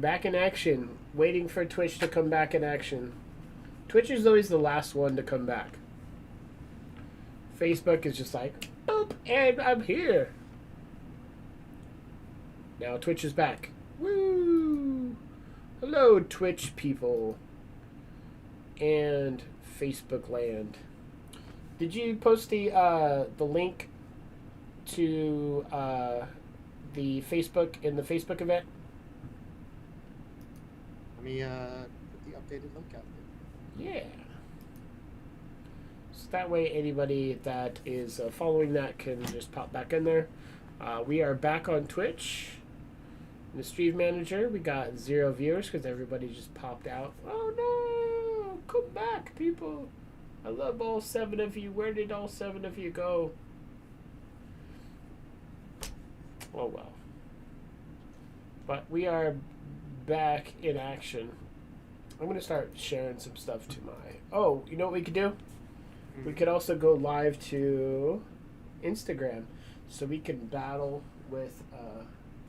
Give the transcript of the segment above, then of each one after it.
Back in action. Waiting for Twitch to come back in action. Twitch is always the last one to come back. Facebook is just like, boop, and I'm here. Now Twitch is back. Woo! Hello, Twitch people. And Facebook land. Did you post the link to the Facebook in the Facebook event? Let me put the updated link out there. Yeah. So that way anybody that is following that can just pop back in there. We are back on Twitch. In the Stream Manager, we got 0 viewers because everybody just popped out. Oh no! Come back, people! I love all 7 of you. Where did all 7 of you go? Oh well. But we are back in action. I'm going to start sharing some stuff to my... Oh, you know what we could do? We could also go live to Instagram so we can battle with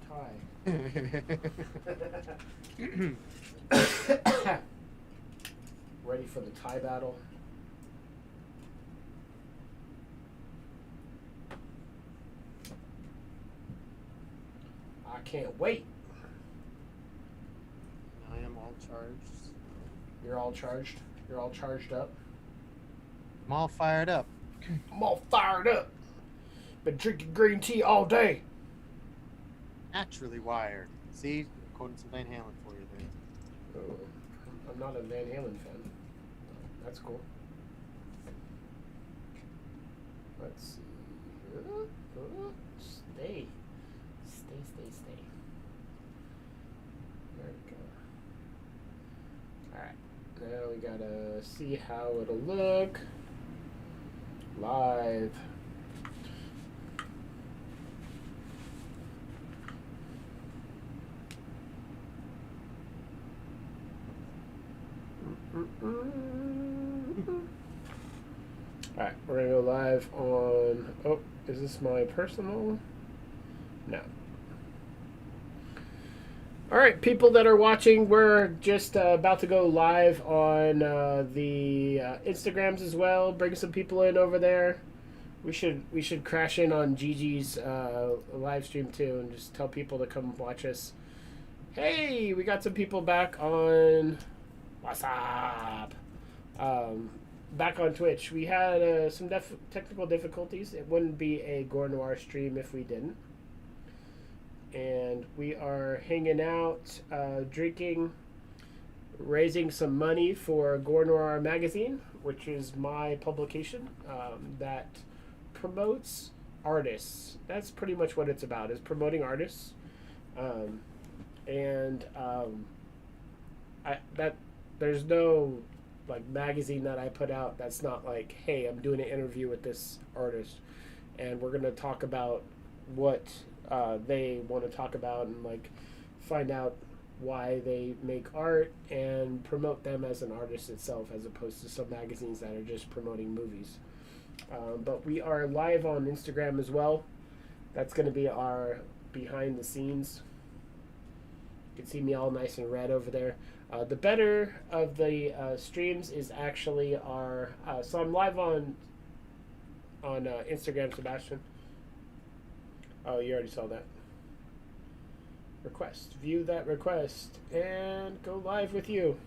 Ty. Ready for the Ty battle? I can't wait. I am all charged. You're all charged? You're all charged up? I'm all fired up. I'm all fired up. Been drinking green tea all day. Naturally wired. See? Quoting some Van Halen for you there. Oh, I'm not a Van Halen fan. That's cool. Let's see. Stay. Stay. There we go. Alright. Now we gotta see how it'll look. Live. Alright, we're gonna go live on... Oh, is this my personal? No. Alright, people that are watching, we're just about to go live on the Instagrams as well. Bring some people in over there. We should crash in on Gigi's live stream too and just tell people to come watch us. Hey, we got some people back on... What's up? Back on Twitch. We had some technical difficulties. It wouldn't be a Gore Noir stream if we didn't. And we are hanging out, drinking, raising some money for Gore Noir magazine, which is my publication that promotes artists. That's pretty much what it's about, is promoting artists. There's no like magazine that I put out that's not like, hey, I'm doing an interview with this artist and we're gonna talk about what they want to talk about and like find out why they make art and promote them as an artist itself, as opposed to some magazines that are just promoting movies. But we are live on Instagram as well. That's going to be our behind the scenes. You can see me all nice and red over there. The better of the streams is actually our... so I'm live on Instagram, Sebastian. Oh, you already saw that. Request. View that request. And go live with you.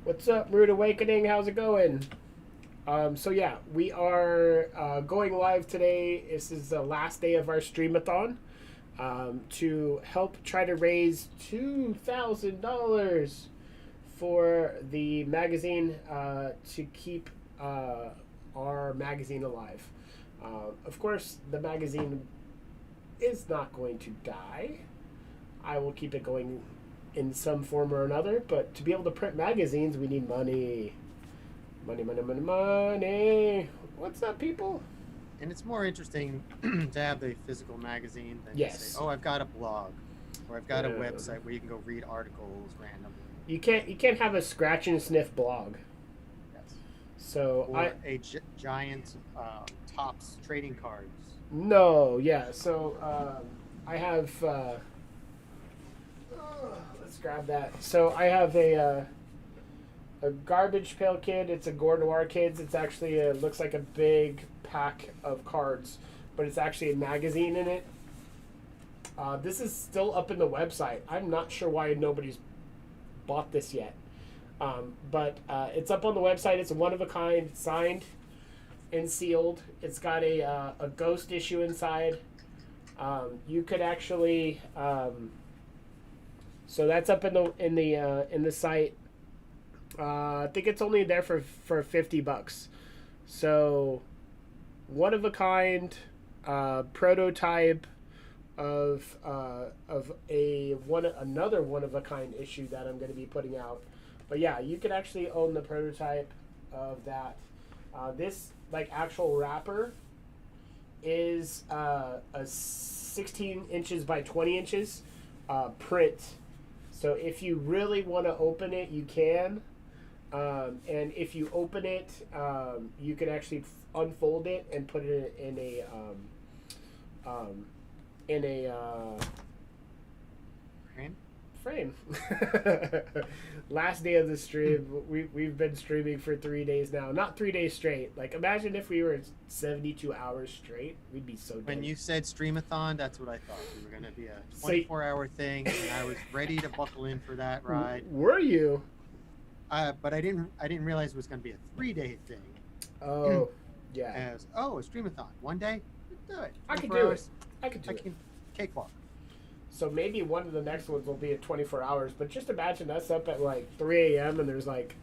What's up, Rude Awakening? How's it going? So yeah, we are going live today. This is the last day of our Stream-a-Thon. To help try to raise $2,000 for the magazine to keep our magazine alive. Of course, the magazine is not going to die. I will keep it going in some form or another, but to be able to print magazines, we need money. Money. What's up, people? And it's more interesting to have the physical magazine than to say, oh, I've got a blog or I've got a website where you can go read articles randomly. You can't have a scratch and sniff blog. Yes. So or giant Topps trading cards. No, yeah. So I have Let's grab that. So I have a garbage pail kid. It's a Gore Noir kids. It's actually looks like a big pack of cards, but it's actually a magazine in it. This is still up in the website. I'm not sure why nobody's bought this yet. But it's up on the website. It's a one of a kind, signed and sealed. It's got a ghost issue inside. You could actually so that's up in the site. I think it's only there for $50. So one of a kind prototype of another one of a kind issue that I'm going to be putting out. But yeah, you could actually own the prototype of that. This like actual wrapper is a 16 inches by 20 inches print. So if you really want to open it, you can. And if you open it, you can actually unfold it and put it in a frame. Last day of the stream, we've been streaming for 3 days now. Not 3 days straight. Like, imagine if we were 72 hours straight. We'd be so dead. When you said Stream-a-Thon, that's what I thought. We were going to be a 24-hour thing, and I was ready to buckle in for that ride. Were you? But I didn't realize it was going to be a 3-day thing. Oh, yeah. As a Stream-a-Thon. 1 day? Do it. I could do it. I could do it. Cakewalk. So maybe one of the next ones will be at 24 hours. But just imagine us up at like 3 a.m. and there's like,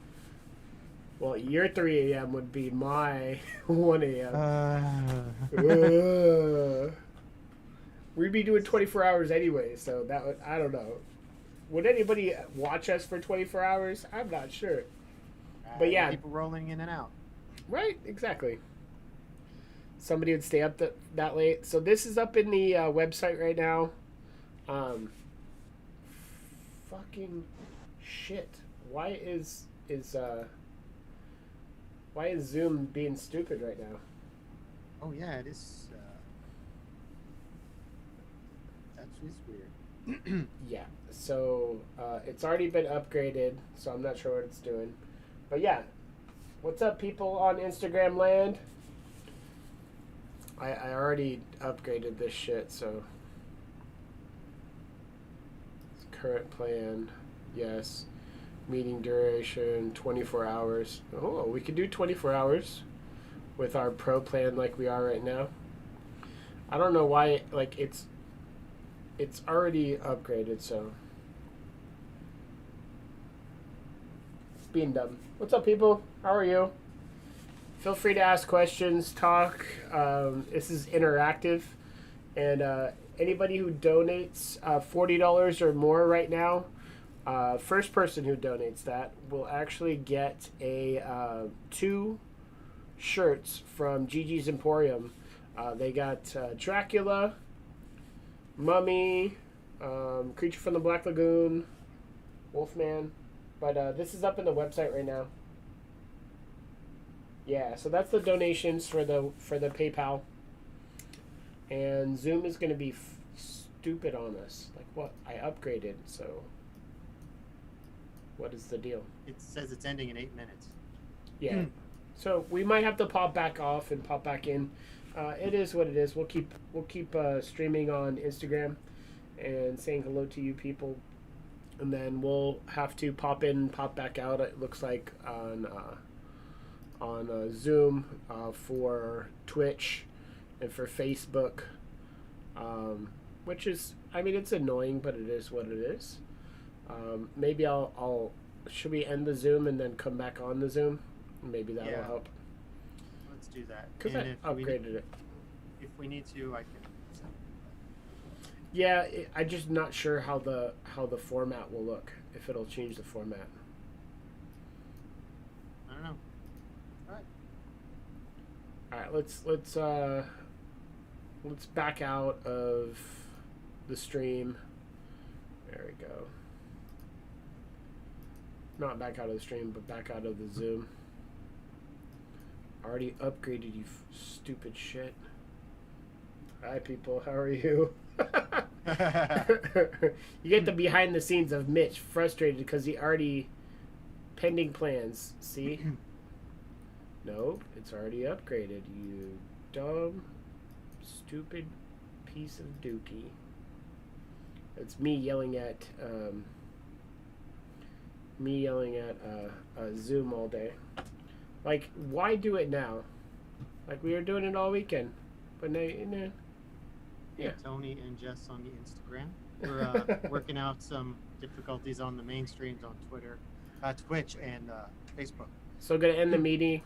well, your 3 a.m. would be my 1 a.m. We'd be doing 24 hours anyway. So that would, I don't know. Would anybody watch us for 24 hours? I'm not sure. But yeah. People rolling in and out. Right, exactly. Somebody would stay up that late. So this is up in the website right now. Fucking shit. Why is Zoom being stupid right now? Oh yeah, it is. That's weird. Yeah. So it's already been upgraded. So I'm not sure what it's doing. But yeah, what's up, people on Instagram land? I already upgraded this shit, so current plan, yes. Meeting duration 24 hours. Oh, we could do 24 hours with our pro plan like we are right now. I don't know why, like it's already upgraded, so it's being dumb. What's up, people? How are you? Feel free to ask questions, talk. This is interactive. And anybody who donates $40 or more right now, first person who donates that will actually get a 2 shirts from Gigi's Emporium. They got Dracula, Mummy, Creature from the Black Lagoon, Wolfman. But this is up in the website right now. Yeah, so that's the donations for the PayPal. And Zoom is going to be stupid on us. Like, what? I upgraded, so what is the deal? It says it's ending in 8 minutes. Yeah. So we might have to pop back off and pop back in. It is what it is. We'll keep streaming on Instagram and saying hello to you people. And then we'll have to pop in, pop back out, it looks like, on Zoom for Twitch and for Facebook, which is, I mean, it's annoying, but it is what it is. Maybe I'll should we end the Zoom and then come back on the Zoom? Maybe that will help. Let's do that. Because I upgraded it. If we need to, I can. Yeah, I'm just not sure how the format will look. If it'll change the format. I don't know. All right, let's back out of the stream. There we go. Not back out of the stream, but back out of the Zoom. Already upgraded, you stupid shit. Hi, people. How are you? You get the behind the scenes of Mitch frustrated because he already pending plans. See? Nope, it's already upgraded. You dumb, stupid piece of dookie. It's me yelling at Zoom all day. Like, why do it now? Like, we were doing it all weekend, but now, yeah. Tony and Jess on the Instagram. We're working out some difficulties on the main streams on Twitch, and Facebook. So gonna end the meeting,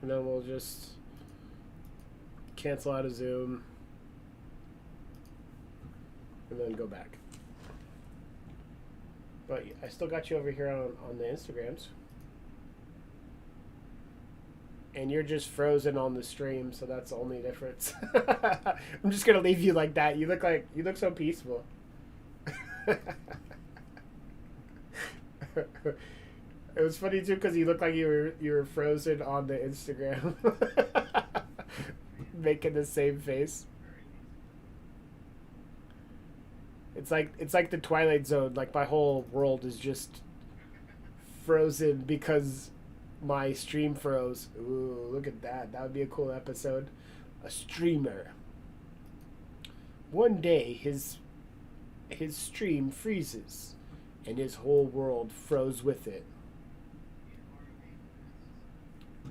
and then we'll just cancel out of Zoom, and then go back. But I still got you over here on the Instagrams. And you're just frozen on the stream, so that's the only difference. I'm just gonna leave you like that. You look so peaceful. It was funny too because you looked like you were frozen on the Instagram, making the same face. It's like the Twilight Zone. Like my whole world is just frozen because my stream froze. Ooh, look at that. That would be a cool episode. A streamer. One day his stream freezes and his whole world froze with it.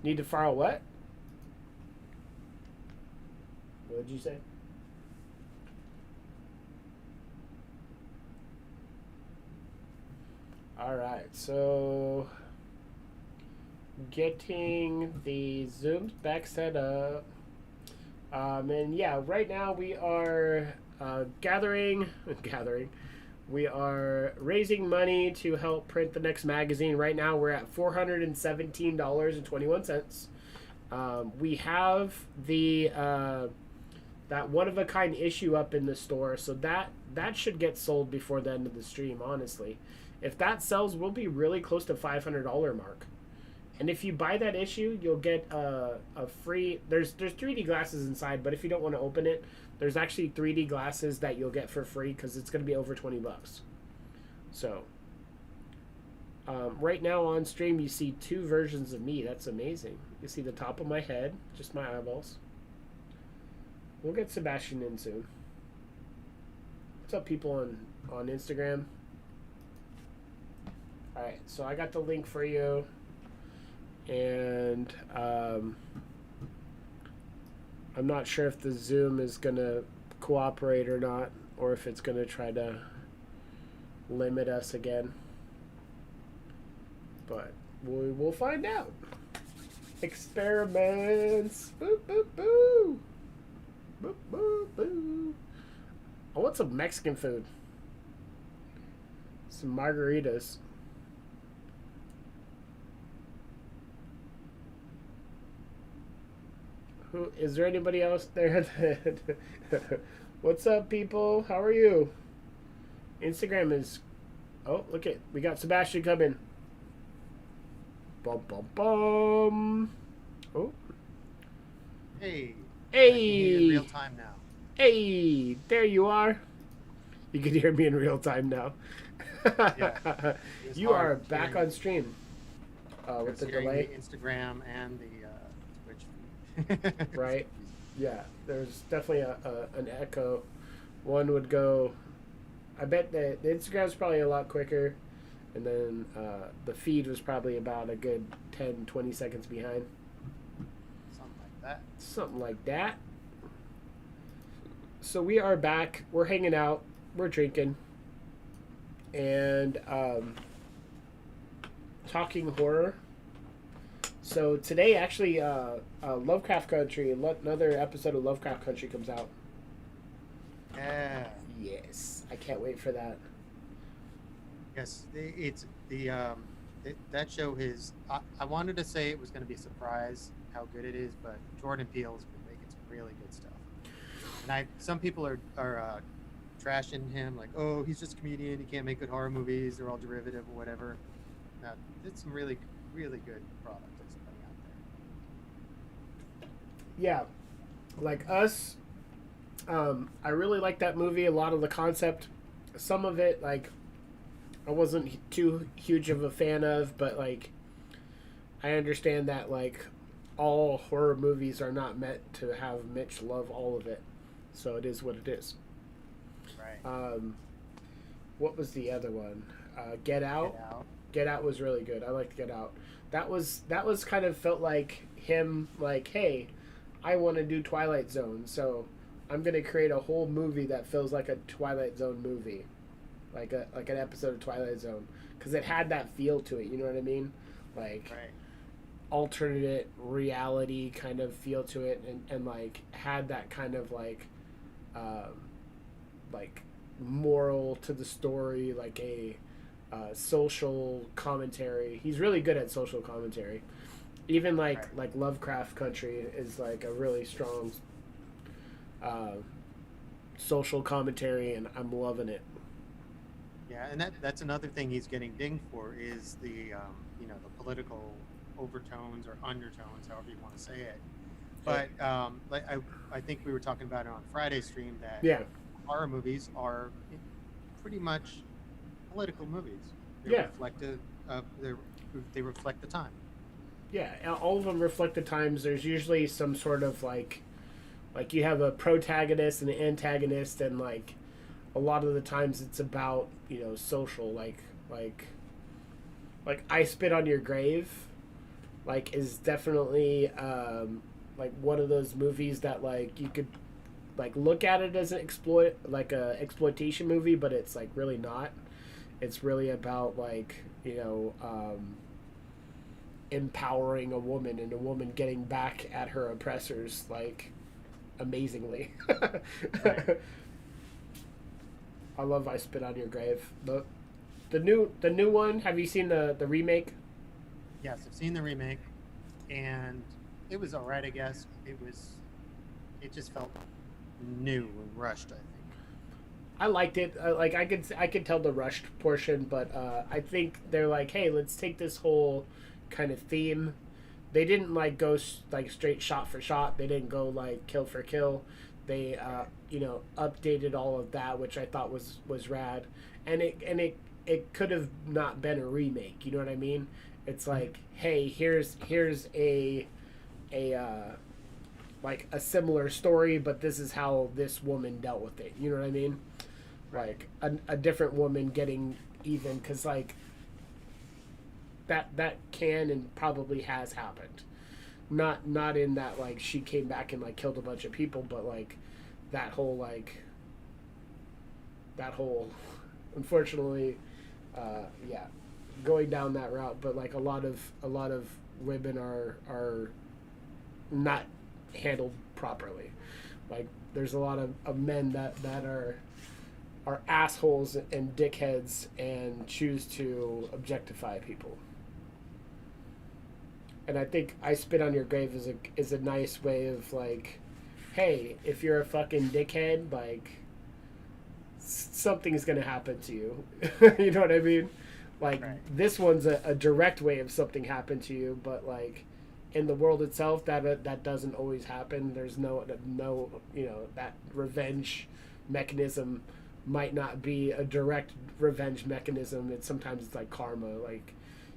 Need to file what? What did you say? Alright, so getting the Zooms back set up. And yeah, right now we are gathering. We are raising money to help print the next magazine. Right now we're at $417.21. We have the that one-of-a-kind issue up in the store, so that should get sold before the end of the stream, honestly. If that sells, we'll be really close to $500 mark. And if you buy that issue, you'll get a free... There's 3D glasses inside, but if you don't want to open it, there's actually 3D glasses that you'll get for free because it's going to be over $20. So, right now on stream, you see 2 versions of me. That's amazing. You see the top of my head, just my eyeballs. We'll get Sebastian in soon. What's up, people on Instagram? Alright, so I got the link for you. And I'm not sure if the Zoom is going to cooperate or not, or if it's going to try to limit us again. But we'll find out. Experiments. Boop, boop, boo. Boop, boop, boo. I want some Mexican food. Some margaritas. Is there anybody else there? What's up, people? How are you? Instagram is... Oh, look at... We got Sebastian coming. Bum, bum, bum. Oh. Hey. Hey. In real time now. Hey. There you are. You can hear me in real time now. Yeah. You are back on stream. With the delay. The Instagram and the... Right? Yeah, there's definitely an echo. One would go... I bet the Instagram's probably a lot quicker, and then the feed was probably about a good 10-20 seconds behind. Something like that. So we are back. We're hanging out. We're drinking. And talking horror. So today, actually, Lovecraft Country, another episode of Lovecraft Country comes out. Yeah. Yes, I can't wait for that. Yes, it's the that show is. I wanted to say it was going to be a surprise how good it is, but Jordan Peele's been making some really good stuff. And some people are trashing him like, oh, he's just a comedian, he can't make good horror movies, they're all derivative or whatever. Now, it's some really good product. Yeah, like us, I really like that movie. A lot of the concept, some of it, like, I wasn't too huge of a fan of, but like, I understand that like all horror movies are not meant to have Mitch love all of it, so it is what it is. Right. What was the other one? Get Out. Get Out. Get Out was really good. I liked Get Out. That was kind of felt like him like, hey, I want to do Twilight Zone, so I'm gonna create a whole movie that feels like a Twilight Zone movie, like an episode of Twilight Zone, because it had that feel to it. You know what I mean? Like Right. alternate reality kind of feel to it, and like had that kind of like moral to the story, like a social commentary. He's really good at social commentary. Even like Lovecraft Country is like a really strong social commentary, and I'm loving it. Yeah, and that's another thing he's getting dinged for is the the political overtones or undertones, however you want to say it. But like I think we were talking about it on Friday's stream that Yeah. horror movies are pretty much political movies. They're Yeah. reflective of they reflect the time. Yeah, all of them reflect the times. There's usually some sort of like you have a protagonist and an antagonist, and like a lot of the times it's about social like I Spit on Your Grave, like is definitely like one of those movies that like you could like look at it as an exploitation movie, but it's like really not. It's really about like empowering a woman and a woman getting back at her oppressors like amazingly. Right. I love I Spit on Your Grave. The new one, have you seen the remake? Yes, I've seen the remake, and it was alright. I guess it just felt new and rushed. I think. I liked it. I could tell the rushed portion, but I think they're like, hey, let's take this whole kind of theme. They didn't like go like straight shot for shot. They didn't go like kill for kill. They updated all of that, which I thought was rad. And it could have not been a remake. You know what I mean? It's like, hey, here's a like a similar story, but this is how this woman dealt with it. You know what I mean? Like a different woman getting even, because like that can and probably has happened. Not in that like she came back and like killed a bunch of people, but like that whole unfortunately going down that route. But like a lot of women are not handled properly. Like there's a lot of men that are assholes and dickheads and choose to objectify people. And I think I Spit on Your Grave is a nice way of like, hey, if you're a fucking dickhead, like something's gonna happen to you. You know what I mean? Like This one's a direct way of something happen to you, but like in the world itself, that doesn't always happen. There's no that revenge mechanism might not be a direct revenge mechanism. Sometimes it's like karma. Like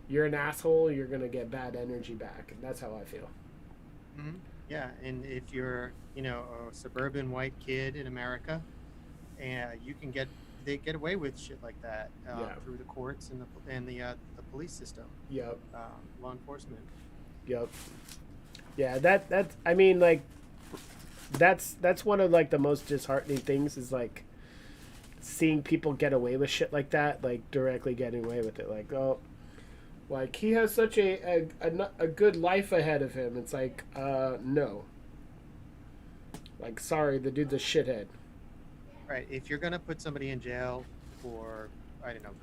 you're an asshole, you're gonna get bad energy back, and that's how I feel. Mm-hmm. Yeah, and if you're a suburban white kid in America, and they get away with shit like that through the courts and the police system. Yep. Law enforcement. Yep. Yeah, that's I mean like that's one of like the most disheartening things is like seeing people get away with shit like that, like directly getting away with it. Like, oh, like he has such a good life ahead of him. It's like, no. Like, sorry, the dude's a shithead. Right. If you're gonna put somebody in jail for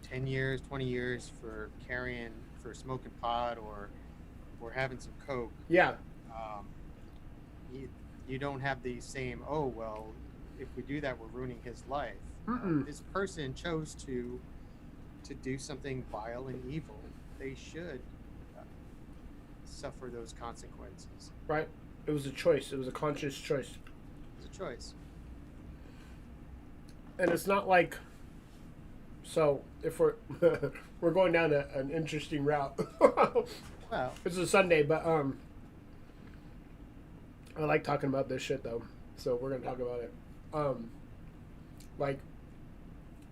10 years, 20 years for smoking pot or having some coke. Yeah. You don't have the same. Oh well, if we do that, we're ruining his life. This person chose to do something vile and evil. They should suffer those consequences. Right. It was a choice. It was a conscious choice. It's a choice. And it's not like, so if we're we're going down an interesting route. Well, It's a Sunday, but I like talking about this shit though, so we're gonna talk about it. Like,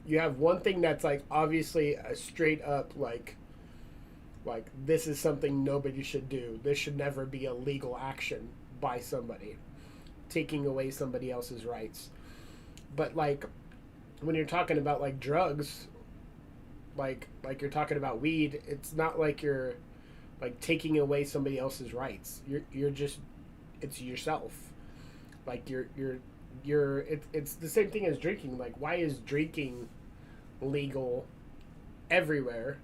you have one thing that's like obviously a straight up like this is something nobody should do. This should never be a legal action by somebody, taking away somebody else's rights. But like, when you're talking about like drugs, like you're talking about weed, it's not like you're like taking away somebody else's rights. You're just, it's yourself. Like it's the same thing as drinking. Like, why is drinking legal everywhere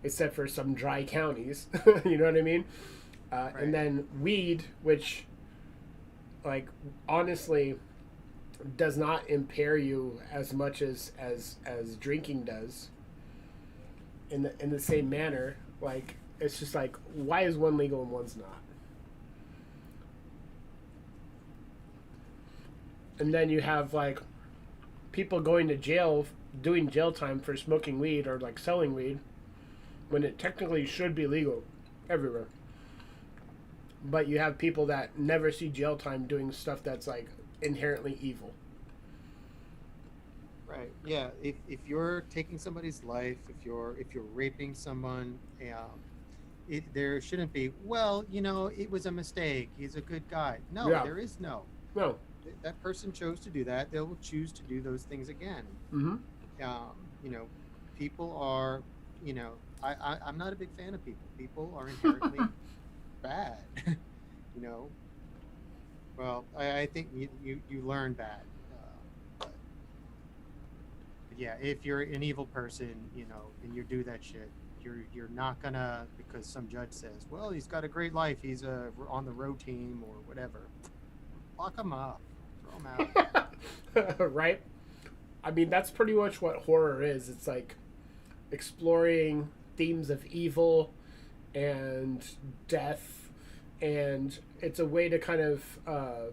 except for some dry counties? You know what I mean? Right. And then weed, which, like, honestly does not impair you as much as drinking does, in the same manner. Like, it's just like, why is one legal and one's not? And then you have like people going to jail, doing jail time for smoking weed or like selling weed, when it technically should be legal everywhere. But you have people that never see jail time doing stuff that's like inherently evil. right. Yeah. If you're taking somebody's life, if you're raping someone, there shouldn't be. Well, it was a mistake. He's a good guy. No, Yeah. there is no. No. That person chose to do that. They will choose to do those things again. Mm-hmm. People are. I'm not a big fan of people. People are inherently bad. Well, I think you learn bad. But yeah, if you're an evil person, and you do that shit, you're not gonna, because some judge says, well, he's got a great life, he's on the road team or whatever. Lock him up, throw him out. Right? I mean, that's pretty much what horror is. It's like exploring themes of evil and death, and it's a way to kind of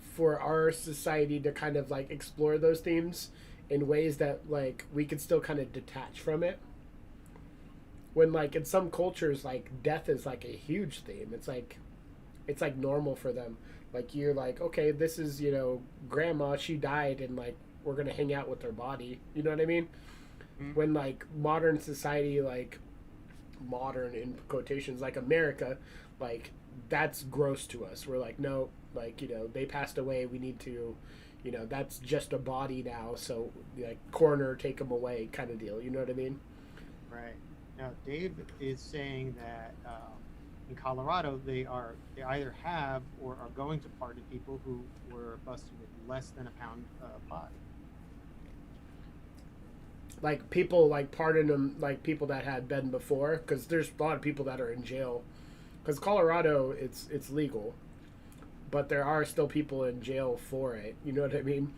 for our society to kind of like explore those themes in ways that like we could still kind of detach from it. When like in some cultures, like death is like a huge theme. It's like normal for them. Like, you're like, okay, this is, grandma, she died, and like we're gonna hang out with her body. You know what I mean? Mm-hmm. When like modern society, like modern in quotations, like America, like that's gross to us. We're like, no, like, they passed away, we need to, that's just a body now, so like coroner, take them away kind of deal. You know what I mean? Right. Now Dave is saying that in Colorado they either have or are going to pardon people who were busted with less than a pound of pot. Like, people like pardon them, like people that had been before, because there's a lot of people that are in jail. Because Colorado, it's legal, but there are still people in jail for it. You know what I mean?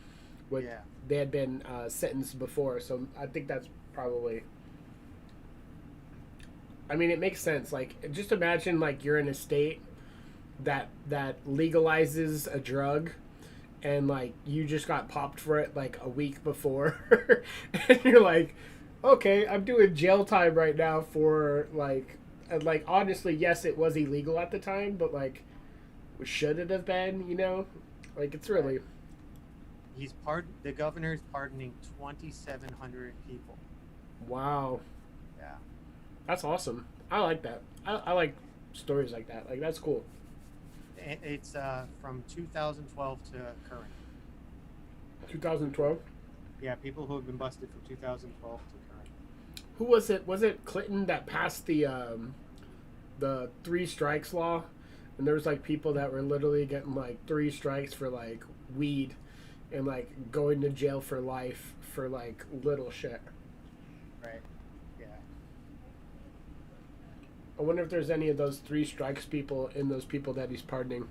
Yeah. They had been sentenced before, so I think that's probably. I mean, it makes sense. Like, just imagine like you're in a state that legalizes a drug, and like you just got popped for it like a week before, and you're like, okay, I'm doing jail time right now for like, and like honestly, yes, it was illegal at the time, but like, should it have been? Like, it's really. The governor's pardoning 2,700 people. Wow. Yeah. That's awesome. I like that. I like stories like that. Like, that's cool. It's from 2012 to current. 2012? Yeah, people who have been busted from 2012 to current. Who was it? Was it Clinton that passed the 3 strikes law? And there was like people that were literally getting like 3 strikes for like weed, and like going to jail for life for like little shit. Right. Yeah. I wonder if there's any of those 3 strikes people in those people that he's pardoning.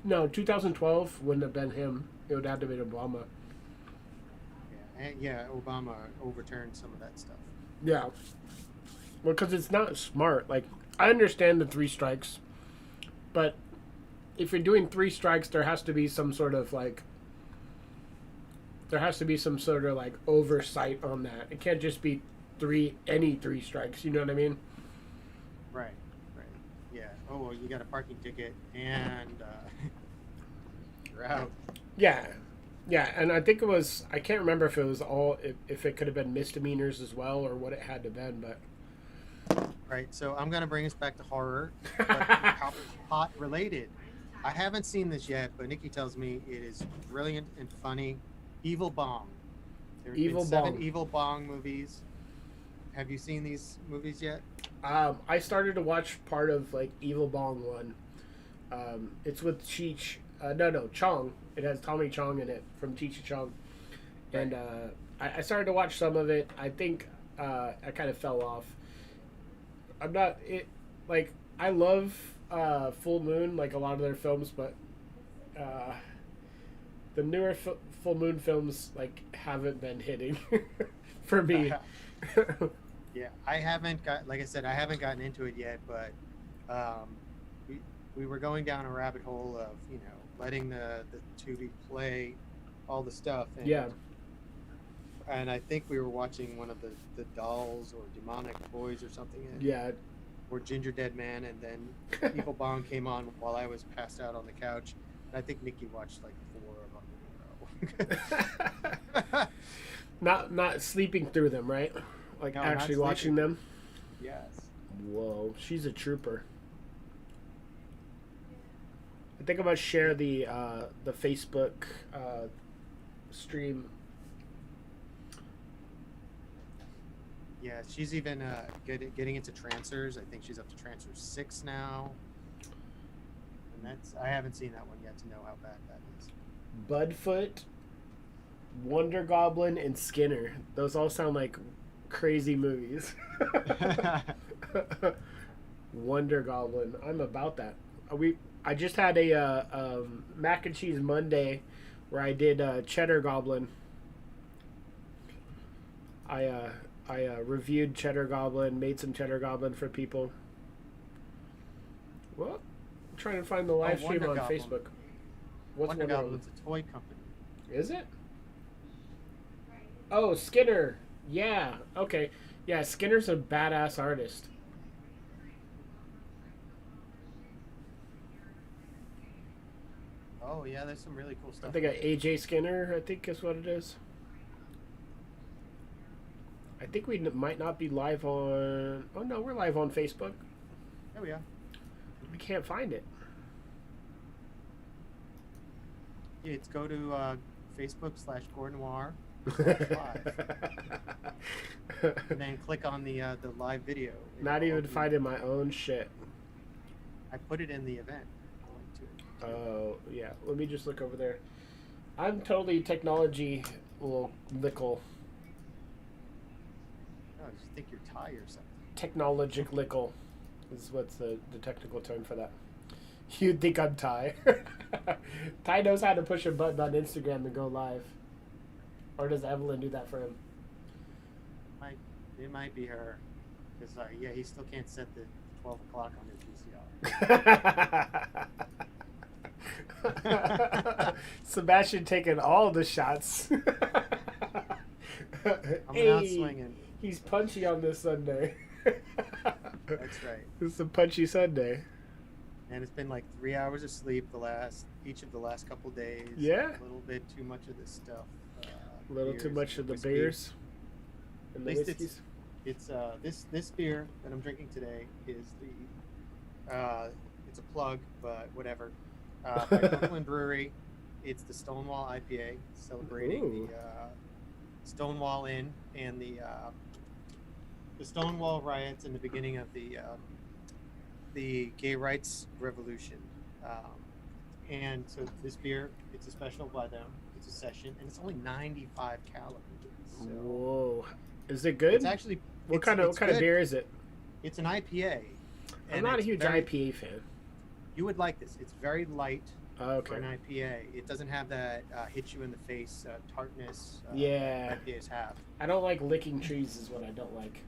No, 2012 wouldn't have been him. It would have to be Obama. Yeah, Obama overturned some of that stuff. Yeah. Well, because it's not smart. Like, I understand the 3 strikes, but if you're doing 3 strikes, there has to be some sort of like There has to be some sort of like oversight on that. It can't just be any three strikes. You know what I mean? Right. Right. Yeah. Oh, well, you got a parking ticket and you're out. Yeah. Yeah, and I think it was. I can't remember if it was all. If it could have been misdemeanors as well, or what it had to been, but. Right. So I'm gonna bring us back to horror, but hot related. I haven't seen this yet, but Nikki tells me it is brilliant and funny. Evil Bong. There have been 7 Evil Bong movies. Have you seen these movies yet? I started to watch part of like Evil Bong one. It's with Chong. It has Tommy Chong in it from Cheech and Chong, and I started to watch some of it. I think I kind of fell off. I'm not it like I love Full Moon, like a lot of their films, but the newer Full Moon films like haven't been hitting for me. Yeah, I haven't like I said, I haven't gotten into it yet, but we were going down a rabbit hole of letting the Tubi play all the stuff. And, yeah. And I think we were watching one of the dolls or demonic boys or something. Yeah. Or Ginger Dead Man, and then Evil Bong came on while I was passed out on the couch. And I think Nikki watched like 4 of them in a row. Not sleeping through them, right? Like No, actually watching them. Yes. Whoa, she's a trooper. I think I'm gonna share the Facebook stream. Yeah, she's even getting into Trancers. I think she's up to Trancers 6 now. And I haven't seen that one yet to know how bad that is. Budfoot, Wonder Goblin, and Skinner. Those all sound like crazy movies. Wonder Goblin. I'm about that. I just had a mac and cheese Monday where I did Cheddar Goblin. I reviewed Cheddar Goblin, made some Cheddar Goblin for people. Well, I'm trying to find the live stream on Goblin. Facebook. What's Wonder Goblin's a toy company. Is it? Oh, Skinner. Yeah. Okay. Yeah, Skinner's a badass artist. Oh yeah, there's some really cool stuff. I think AJ Skinner, I think is what it is. I think we might not be live on... Oh, no, we're live on Facebook. There we are. We can't find it. It's go to Facebook/Gore Noir /live. And then click on the live video. Not even finding my own shit. I put it in the event. Oh, yeah. Let me just look over there. I'm totally technology lickle. Oh, you think you're Thai or something? Technologic lickle is what's the technical term for that. You'd think I'm Thai. Thai knows how to push a button on Instagram and go live. Or does Evelyn do that for him? It might be her. Because, yeah, he still can't set the 12 o'clock on his VCR. Sebastian taking all the shots. I'm out swinging. He's punchy on this Sunday. That's right. It's a punchy Sunday. And it's been like 3 hours of sleep each of the last couple days. Yeah. A little bit too much of this stuff. A little too much of the beers. And the whiskeys. It's this beer that I'm drinking today is it's a plug, but whatever. By Brooklyn Brewery. It's the Stonewall IPA, celebrating the Stonewall Inn and the Stonewall riots in the beginning of the gay rights revolution. And so this beer, it's a special by them. It's a session, and it's only 95 calories. So whoa, is it good? It's actually what kind of beer is it? It's an IPA. I'm not a huge IPA fan. You would like this. It's very light. Okay. For an IPA, it doesn't have that hit you in the face tartness. Yeah. IPAs have. I don't like licking trees. Is what I don't like.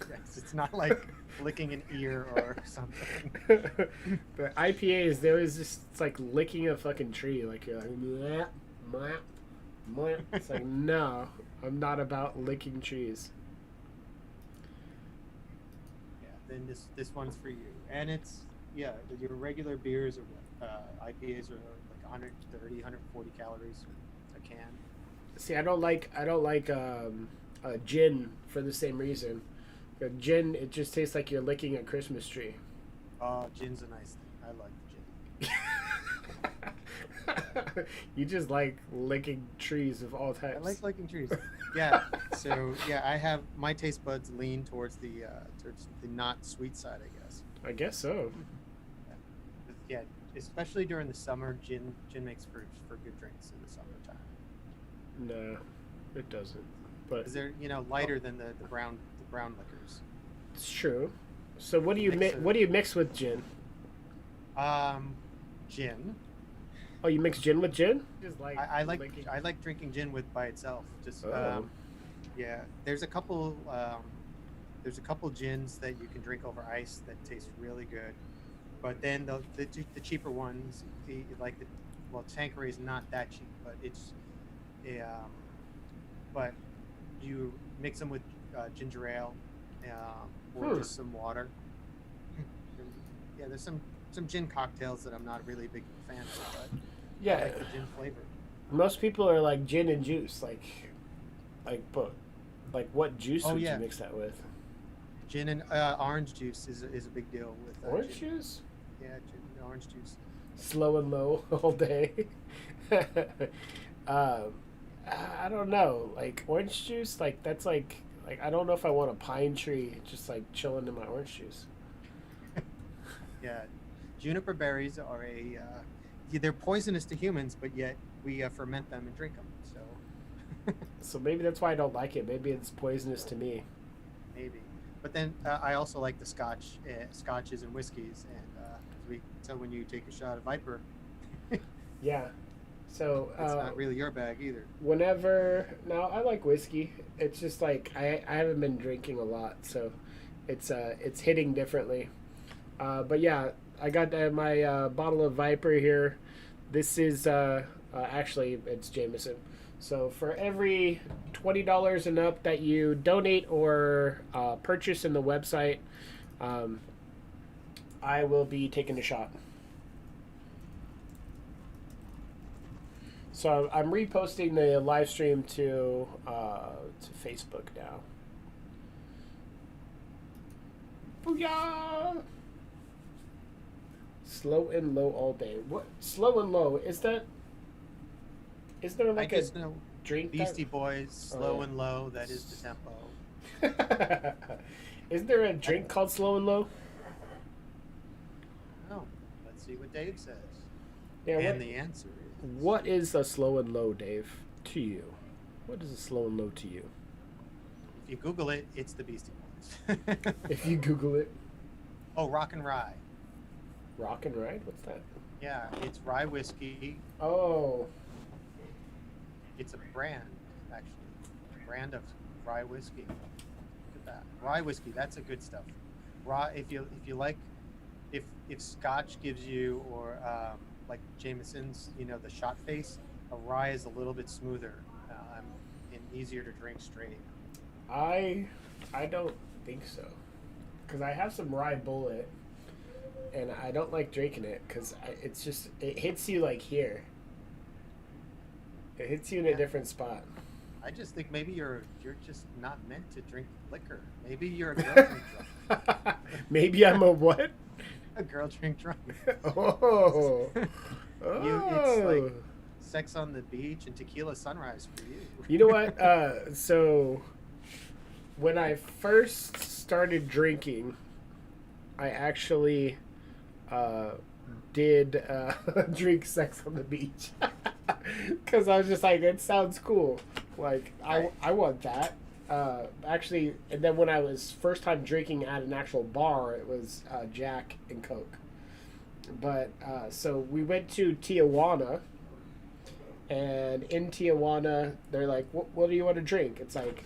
Yes, it's not like licking an ear or something. But IPAs, they always just, it's like licking a fucking tree. Like you're like, bleh, bleh. It's like, no, I'm not about licking trees. Yeah, then this one's for you, and it's your regular beers or IPAs are like 130, 140 calories a can. See, I don't like gin for the same reason. Gin, it just tastes like you're licking a Christmas tree. Oh, gin's a nice thing. I like gin. You just like licking trees of all types. I like liking trees. Yeah. So yeah, I have my taste buds lean towards the not sweet side, I guess. I guess so. Yeah, especially during the summer, gin makes for good drinks in the summertime. No, it doesn't. But Because they're lighter than the brown liquors. it's true. So what do you Mix what do you mix with gin? Gin. Oh, you mix gin with gin? Just like I like licking- I like drinking gin by itself. Just Oh. yeah. There's a couple gins that you can drink over ice that taste really good, but then the cheaper ones, Tanqueray is not that cheap, but it's but you mix them with ginger ale or just some water. Yeah, there's some gin cocktails that I'm not really a big fan of, but I like the gin flavor. Most people are like gin and juice, but what juice Oh, would yeah. you mix that with? Gin and orange juice is a big deal with Orange gin. juice? Yeah, gin and orange juice. Slow and low all day. I don't know. Like orange juice, that's like I don't know if I want a pine tree just like chilling in my orange juice. Yeah, juniper berries are they're poisonous to humans, but yet we ferment them and drink them. So So maybe that's why I don't like it. Maybe it's poisonous to me. maybe. But then I also like the scotches and whiskeys, and so when you take a shot of Viper, Yeah. So it's not really your bag either. now I like whiskey. It's just like I haven't been drinking a lot, so it's hitting differently. But yeah, I got my bottle of Viper here. This is actually it's Jameson. So for every $20 and up that you donate or purchase in the website, I will be taking a shot. So I'm reposting the live stream to Facebook now. Booyah! Slow and low all day. What slow and low is that? Is there I like a just know drink? Beastie Boys, Slow yeah. and Low. That is the tempo. That... Is there a drink called slow and low? Oh, let's see what Dave says. Yeah. And the answer is What is a slow and low, Dave? To you, what is a slow and low to you? if you Google it, it's the Beastie Boys. If you Google it, Oh, Rock and Rye. rock and ride. What's that? Yeah, it's rye whiskey. Oh, It's a brand, actually. A brand of rye whiskey. Look at that. Rye whiskey, that's a good stuff. Rye, if you like, if Scotch gives you, or like Jameson's, the shot face, a rye is a little bit smoother and easier to drink straight. I don't think so, because I have some rye bullet, and I don't like drinking it because it hits you like here. It hits you in a different spot. I just think maybe you're just not meant to drink liquor. Maybe you're a girl drink drunk. Maybe I'm a what? A girl drink drunk. Oh. It's like sex on the beach and tequila sunrise for you. You know what? So when I first started drinking, I actually did drink sex on the beach. Because I was just like, it sounds cool. Like, I want that. Actually, and then when I was first time drinking at an actual bar, it was Jack and Coke. But, so we went to Tijuana. And in Tijuana, they're like, what do you want to drink? It's like,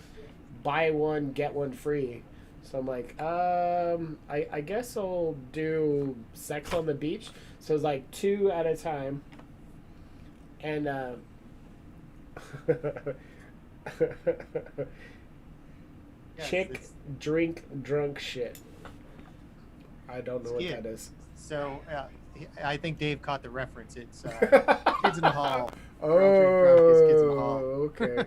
buy one, get one free. So I'm like, I guess I'll do sex on the beach. So it's like 2 at a time. And Yes, Chick, it's drink, drunk shit. I don't know what skid. that is. So I think Dave caught the reference. It's Kids in the Hall. Oh, Girl Drink Drunk is Kids in the Hall. okay.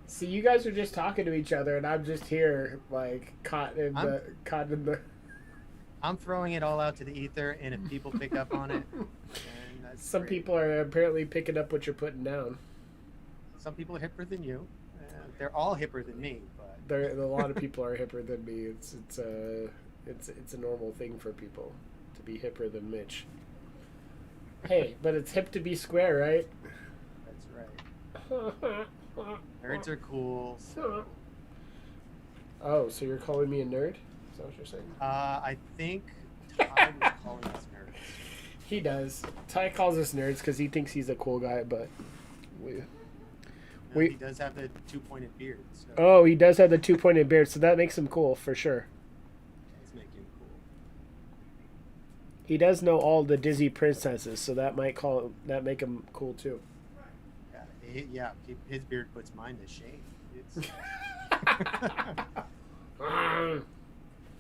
See, you guys are just talking to each other, and I'm just here, like caught in the. I'm throwing it all out to the ether, and if people pick up on it, then that's Some great. people are apparently picking up what you're putting down. Some people are hipper than you. They're all hipper than me, but A lot of people are hipper than me. It's a normal thing for people to be hipper than Mitch. Hey, but it's hip to be square, right? that's right. Nerds are cool. So, Oh, so you're calling me a nerd? Is that what you're saying? I think Ty was calling us nerds. He does. Ty calls us nerds because he thinks he's a cool guy, but No, he does have the two-pointed beard. So oh, he does have the two-pointed beard, so that makes him cool for sure. Let's make him cool. He does know all the Disney princesses, so that make him cool too. Yeah, his beard puts mine to shame. It's,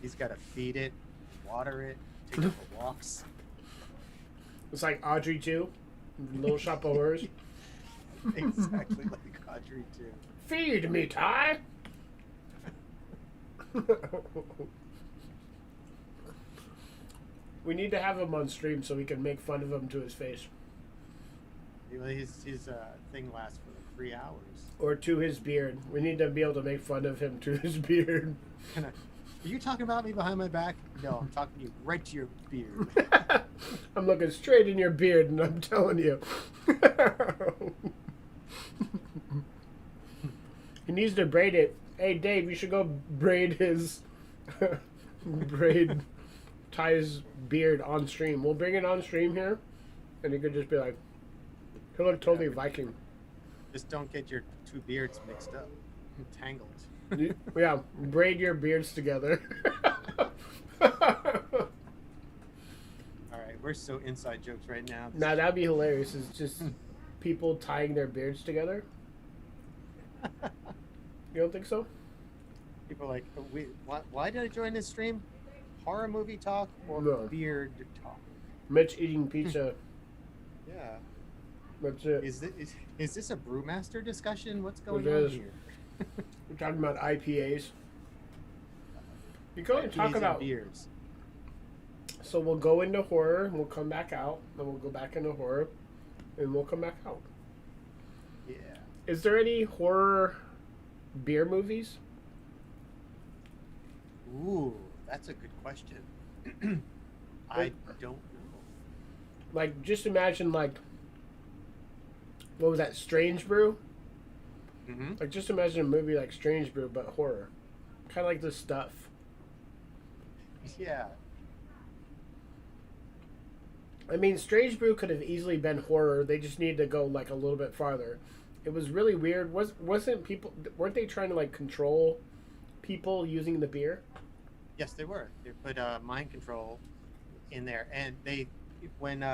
he's got to feed it, water it, take it for walks. It's like Audrey too, Little Shop of Horrors. Exactly like Audrey too. Feed me, Ty. We need to have him on stream so we can make fun of him to his face. His thing lasts for like 3 hours. Or to his beard. We need to be able to make fun of him to his beard. Are you talking about me behind my back? No, I'm talking to you right to your beard. I'm looking straight in your beard and I'm telling you. He needs to braid it. Hey, Dave, you should go braid Ty's beard on stream. We'll bring it on stream here, and you could just be like, he'll look totally Viking. Just don't get your two beards mixed up. Tangled. Yeah, braid your beards together. Alright, we're so inside jokes right now. Nah, that'd be hilarious. It's just people tying their beards together. You don't think so? People are like, why did I join this stream? Horror movie talk or No. beard talk? Mitch eating pizza. Yeah. That's it. Is this a brewmaster discussion? What's going It on is. here? We're talking about IPAs. You go and talk IPAs about and beers. So we'll go into horror, we'll come back out, then we'll go back into horror, and we'll come back out. Yeah. Is there any horror beer movies? Ooh, that's a good question. I don't know. Like, just imagine, like, what was that, Strange Brew? Mm-hmm. Like, just imagine a movie like Strange Brew, but horror. Kind of like this stuff. Yeah. I mean, Strange Brew could have easily been horror. They just needed to go, like, a little bit farther. It was really weird. Weren't they trying to, like, control people using the beer? Yes, they were. They put mind control in there, and when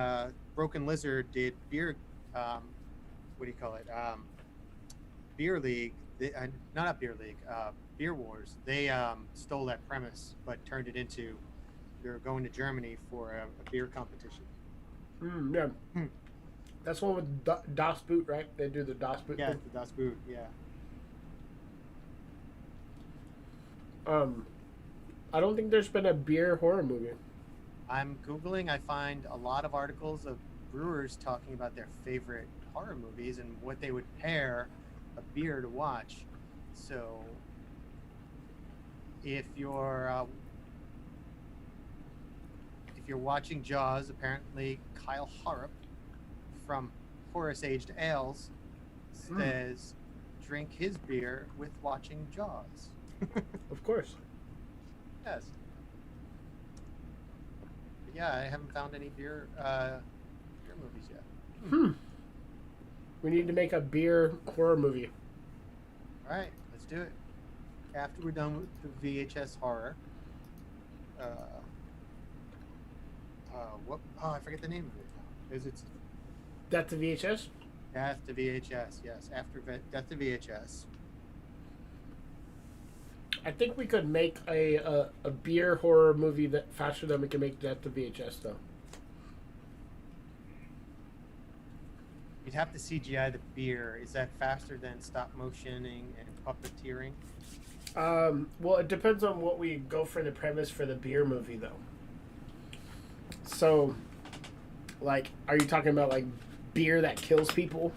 Broken Lizard did beer, what do you call it? Beer League. Not Beer League. Beer Wars. They stole that premise, but turned it into they're going to Germany for a beer competition. Yeah. That's one with Das Boot, right? They do the Das Boot. Yeah, thing. the Das Boot. Yeah. I don't think there's been a beer horror movie. I'm Googling. I find a lot of articles of brewers talking about their favorite horror movies and what they would pair a beer to watch. So, if you're watching Jaws, apparently Kyle Harrop from Horace Aged Ales says, "Drink his beer with watching Jaws." Of course. Yes. But yeah, I haven't found any beer movies yet. We need to make a beer horror movie. All right, let's do it. After we're done with the VHS horror, what? Oh, I forget the name of it. Is it? That's a VHS? Death to VHS. Yes, after Death to VHS. I think we could make a beer horror movie that faster than we can make Death to VHS though. You'd have to CGI the beer. Is that faster than stop motioning and puppeteering? Well, it depends on what we go for the premise for the beer movie though. So, like, are you talking about like beer that kills people?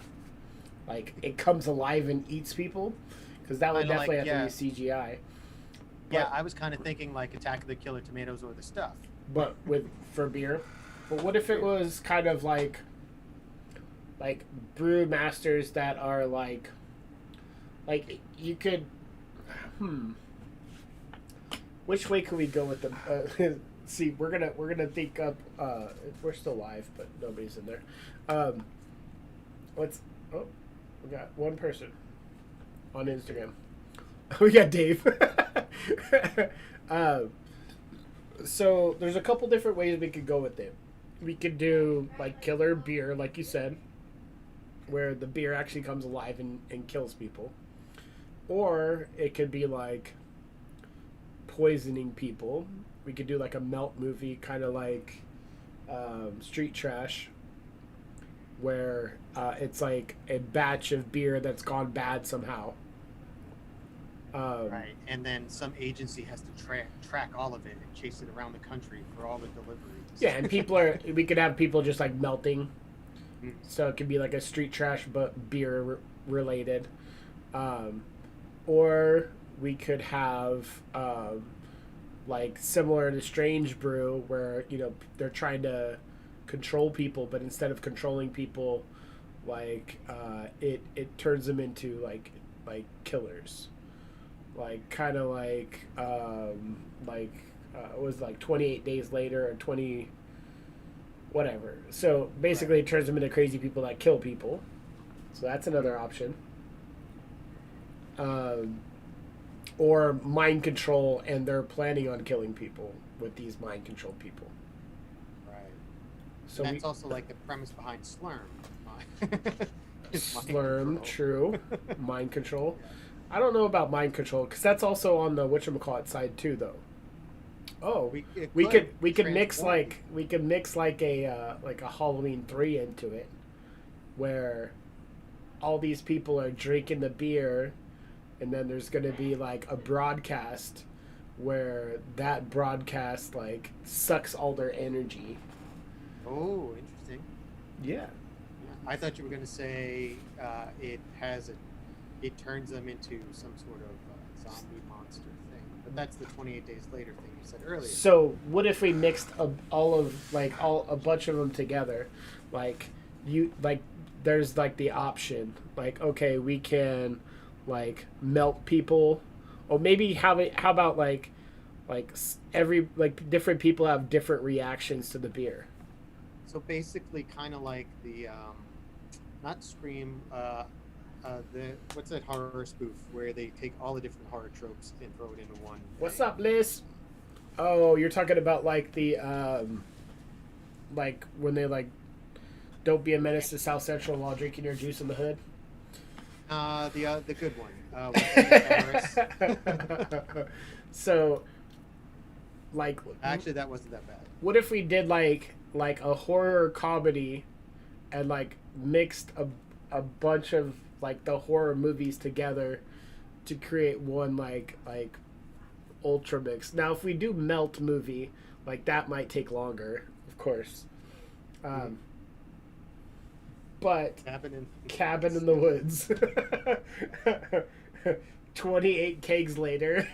Like it comes alive and eats people? Because that would Kinda definitely like, have to be CGI. Yeah, I was kind of thinking like Attack of the Killer Tomatoes or the stuff. But for beer. But what if it was kind of like brew masters that are like you could which way could we go with them? See, we're gonna think up. We're still live, but nobody's in there. Let's. Oh, we got one person on Instagram. We got Dave. So there's a couple different ways we could go with it. We could do like killer beer, like you said, where the beer actually comes alive and kills people, or it could be like poisoning people. We could do like a melt movie, kind of like Street Trash, where it's like a batch of beer that's gone bad somehow. Right, and then some agency has to track all of it and chase it around the country for all the deliveries. Yeah, and we could have people just like melting. So it could be like a Street Trash but beer related. Or we could have like similar to Strange Brew, where they're trying to control people, but instead of controlling people, like it turns them into like killers, like kind of like it was like 28 days later or 20 whatever. So basically, it turns them into crazy people that kill people. So that's another option. Or mind control, and they're planning on killing people with these mind controlled people. Right. So that's also like the premise behind Slurm. Slurm, true. Mind control. Yeah. I don't know about mind control because that's also on the whatchamacallit side too, though. Oh, we could mix like a Halloween 3 into it, where all these people are drinking the beer. And then there's going to be like a broadcast where that broadcast like sucks all their energy. Oh, interesting. Yeah. I thought you were going to say it turns them into some sort of zombie monster thing. But that's the 28 days later thing you said earlier. So what if we mixed a bunch of them together? There's like the option, like, okay, we can like melt people, or maybe how about like every different people have different reactions to the beer. So basically kind of like the not Scream, what's that horror spoof where they take all the different horror tropes and throw it into one What's up, Liz? Oh, you're talking about like the like when they like don't be a menace to South Central while drinking your juice in the hood. The good one. So, like, actually, that wasn't that bad. What if we did like a horror comedy, and like mixed a bunch of like the horror movies together to create one like ultra mix? Now, if we do melt movie, like that might take longer, of course. But Cabin in the Woods. 28 kegs later.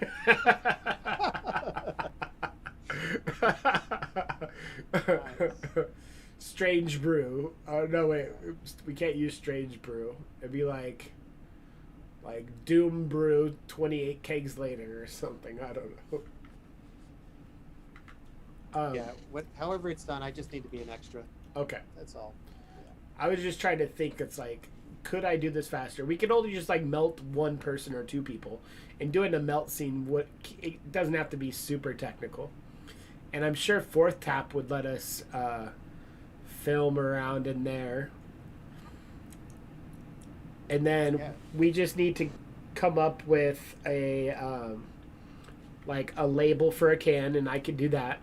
Strange Brew. Oh no, wait, we can't use Strange Brew. It'd be like Doom Brew 28 kegs later or something. I don't know. However it's done, I just need to be an extra. Okay. That's all. I was just trying to think, it's like, could I do this faster? We could only just like melt one person or two people, and doing a melt scene it doesn't have to be super technical. And I'm sure Fourth Tap would let us film around in there. And then Yeah. we just need to come up with a like a label for a can, and I can do that.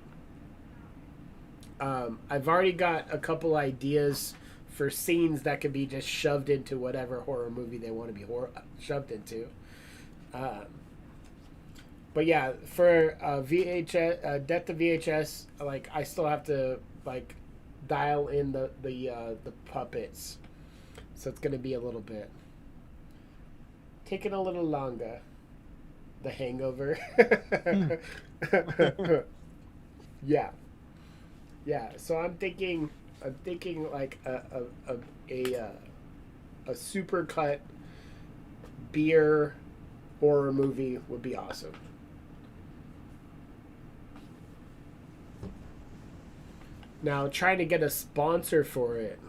I've already got a couple ideas for scenes that could be just shoved into whatever horror movie they want to be shoved into. Um, but yeah, for VHS, Death to VHS, like I still have to like dial in the puppets, so it's gonna be a little bit taking a little longer. The Hangover. Yeah, yeah. So I'm thinking like a super cut beer horror movie would be awesome. Now, trying to get a sponsor for it,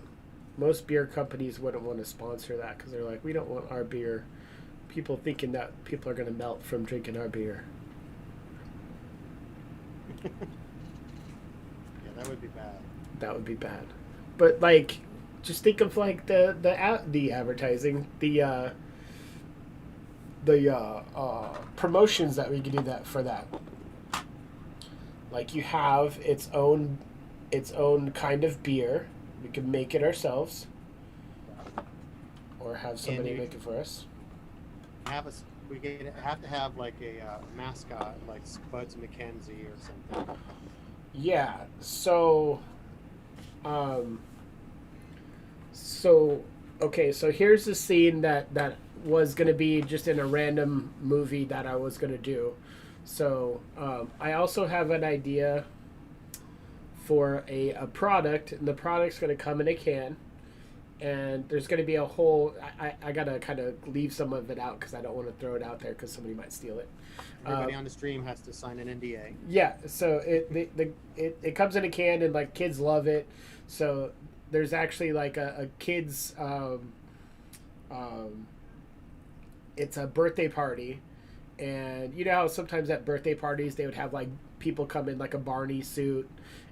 most beer companies wouldn't want to sponsor that because they're like, we don't want our beer. People thinking that people are going to melt from drinking our beer. Yeah, that would be bad. That would be bad. But like, just think of like the advertising, the promotions that we could do that for that. Like you have its own kind of beer. We can make it ourselves, or have somebody make it for us. We have to have like a mascot, like Spuds McKenzie or something. Yeah. So okay. So here's the scene that was gonna be just in a random movie that I was gonna do. So I also have an idea for a product, and the product's gonna come in a can. And there's going to be a whole... I got to kind of leave some of it out because I don't want to throw it out there because somebody might steal it. Everybody on the stream has to sign an NDA. Yeah, so it comes in a can, and like kids love it. So there's actually like a kid's... it's a birthday party. And you know how sometimes at birthday parties they would have like people come in like a Barney suit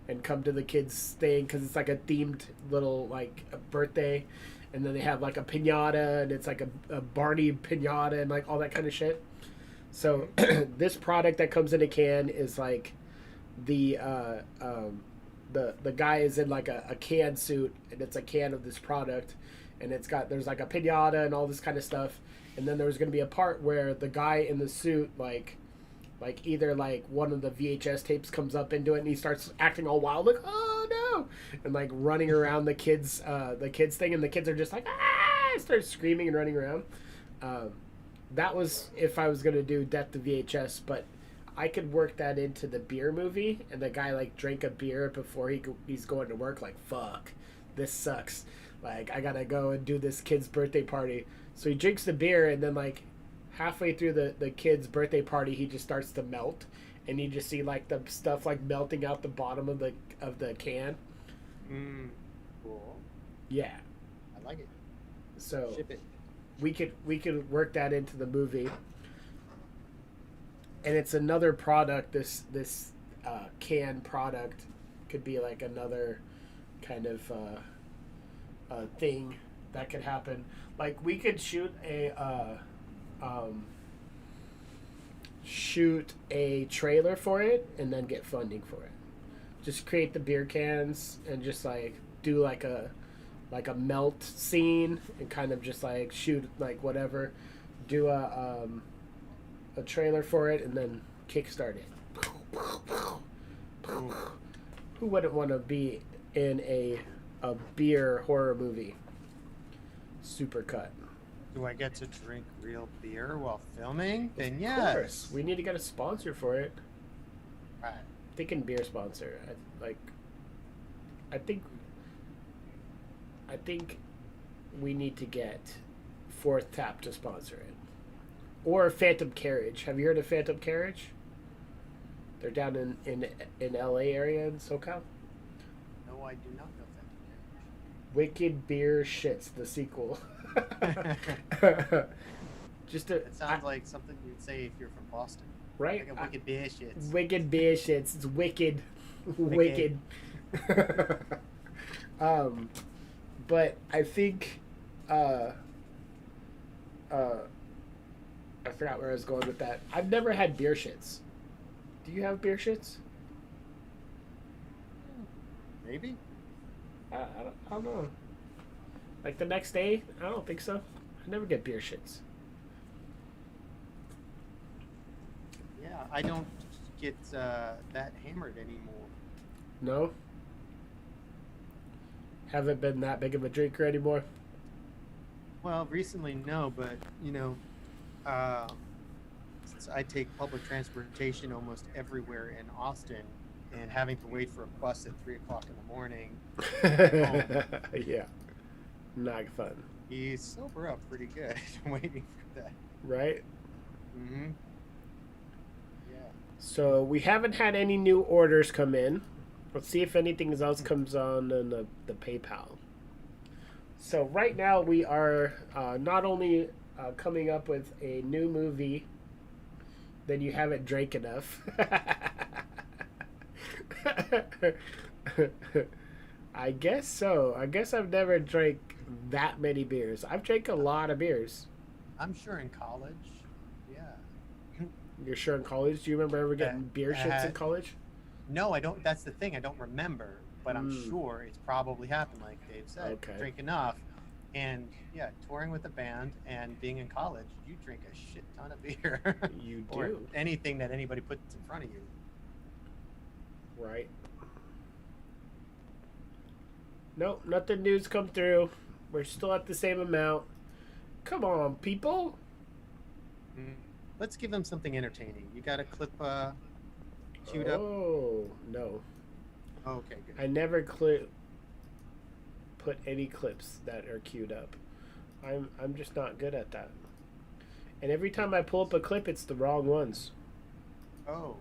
and come to the kids' thing because it's like a themed little like a birthday, and then they have like a piñata, and it's like a Barney piñata and like all that kind of shit. So this product that comes in a can is like the guy is in like a can suit, and it's a can of this product, and there's like a piñata and all this kind of stuff, and then there's gonna be a part where the guy in the suit like either like one of the VHS tapes comes up into it and he starts acting all wild like, oh no, and like running around the kids thing, and the kids are just like, ah, start screaming and running around. That was if I was gonna do Death to VHS, but I could work that into the beer movie, and the guy like drank a beer before he's going to work, like, fuck, this sucks, like I gotta go and do this kid's birthday party. So he drinks the beer, and then like halfway through the kid's birthday party, he just starts to melt, and you just see like the stuff like melting out the bottom of the can. Cool. Yeah, I like it. So Ship it. we could work that into the movie, and it's another product. This can product could be like another kind of thing that could happen. Like we could shoot a trailer for it and then get funding for it. Just create the beer cans and just like do like a melt scene and kind of just like shoot like whatever, do a trailer for it and then kickstart it. Who wouldn't want to be in a beer horror movie? Supercut. Do I get to drink real beer while filming? Then yes. Of course. We need to get a sponsor for it. Right. Thinking beer sponsor. I think we need to get Fourth Tap to sponsor it. Or Phantom Carriage. Have you heard of Phantom Carriage? They're down in LA area in SoCal. No, I do not know that. Wicked Beer Shits, the sequel. Just It sounds like something you'd say if you're from Boston. right? Like a wicked beer shits. Wicked Beer Shits. It's wicked. Wicked. But I think uh, I forgot where I was going with that. I've never had beer shits. Do you have beer shits? Maybe. I don't know. Like the next day? I don't think so. I never get beer shits. Yeah, I don't get that hammered anymore. No? Haven't been that big of a drinker anymore? Well, recently, no, but since I take public transportation almost everywhere in Austin, and having to wait for a bus at 3 o'clock in the morning, Yeah. Not fun. you sober up pretty good waiting for that. Right? Mm-hmm. Yeah. So we haven't had any new orders come in. Let's see if anything else comes on in the PayPal. So right now we are not only coming up with a new movie, then you haven't drank enough. I guess so. I guess I've never drank that many beers. I've drank a lot of beers. I'm sure in college. Yeah. You're sure in college? Do you remember ever getting beer shits in college? No, I don't. That's the thing. I don't remember, but I'm Mm. sure it's probably happened, like Dave said. Okay. Drink enough. And yeah, touring with a band and being in college, you drink a shit ton of beer. You Or do. anything that anybody puts in front of you. Right. Nope, nothing new's come through. We're still at the same amount. Come on, people. Mm. Let's give them something entertaining. You got a clip queued up? Oh, no. Okay, good. I never put any clips that are queued up. I'm just not good at that. And every time I pull up a clip, it's the wrong ones. Oh.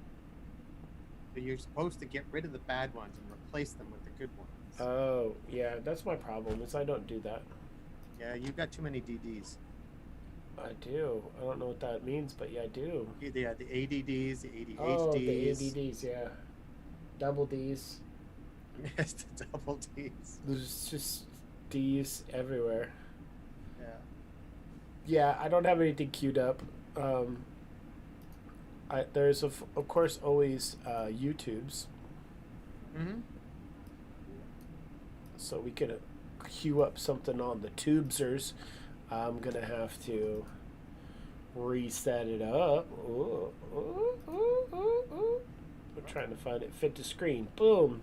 So you're supposed to get rid of the bad ones and replace them with the good ones. Oh, yeah, that's my problem, is I don't do that. Yeah, you've got too many DDs. I do. I don't know what that means, but yeah, I do. Yeah, the ADDs, the ADHDs. Oh, the ADDs, yeah. Double Ds. Yes, the double Ds. There's just D's everywhere. Yeah. Yeah, I don't have anything queued up. There's of course always YouTubes, Mm-hmm. so we could queue up something on the tubesers. I'm gonna have to reset it up. Ooh, ooh, ooh, ooh, ooh. We're trying to find it. Fit to screen. Boom.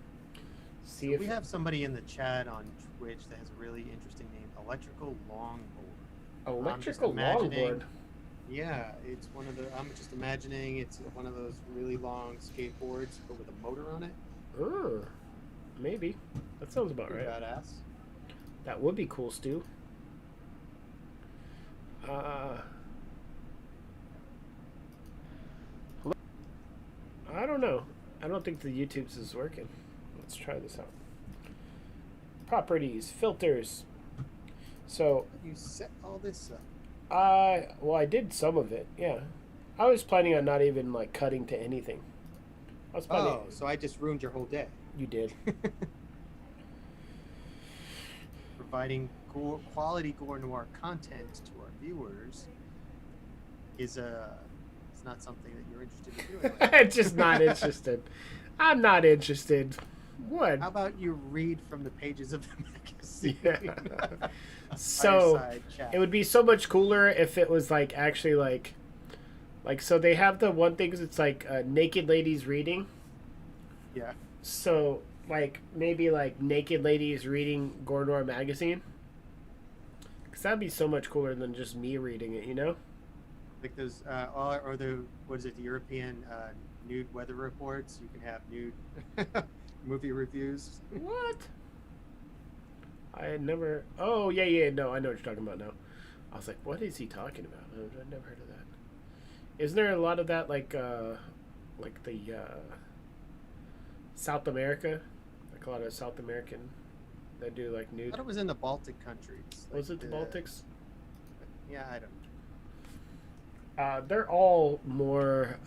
See So if we have somebody in the chat on Twitch that has a really interesting name, Electrical Longboard. electrical imagining- longboard. Yeah, it's one of the. I'm just imagining it's one of those really long skateboards, but with a motor on it. Maybe. That sounds about Pretty right. badass. That would be cool, Stu. I don't know. I don't think the YouTube's is working. Let's try this out. Properties, filters. So, You set all this up. well, I did some of it. Yeah, I was planning on not even like cutting to anything. I was planning. Oh, so I just ruined your whole day. You did. Providing quality Gore Noir content to our viewers is it's not something that you're interested in doing. Right? I'm just not interested. I'm not interested. What? How about you read from the pages of the magazine? Yeah. So Fireside chat. it would be so much cooler if it was like actually like so they have the one thing it's like naked ladies reading. Yeah. So like maybe like naked ladies reading Gore Noir magazine. Cause that'd be so much cooler than just me reading it, you know? Like those, or the what is it? The European nude weather reports. You can have nude movie reviews. What? I had never. Oh yeah. No, I know what you're talking about now. I was like, what is he talking about? I've never heard of that. Isn't there a lot of that like the South America, like a lot of South American that do like I nude? thought it was in the Baltic countries. Was like it the Baltics? Yeah, I don't know. They're all more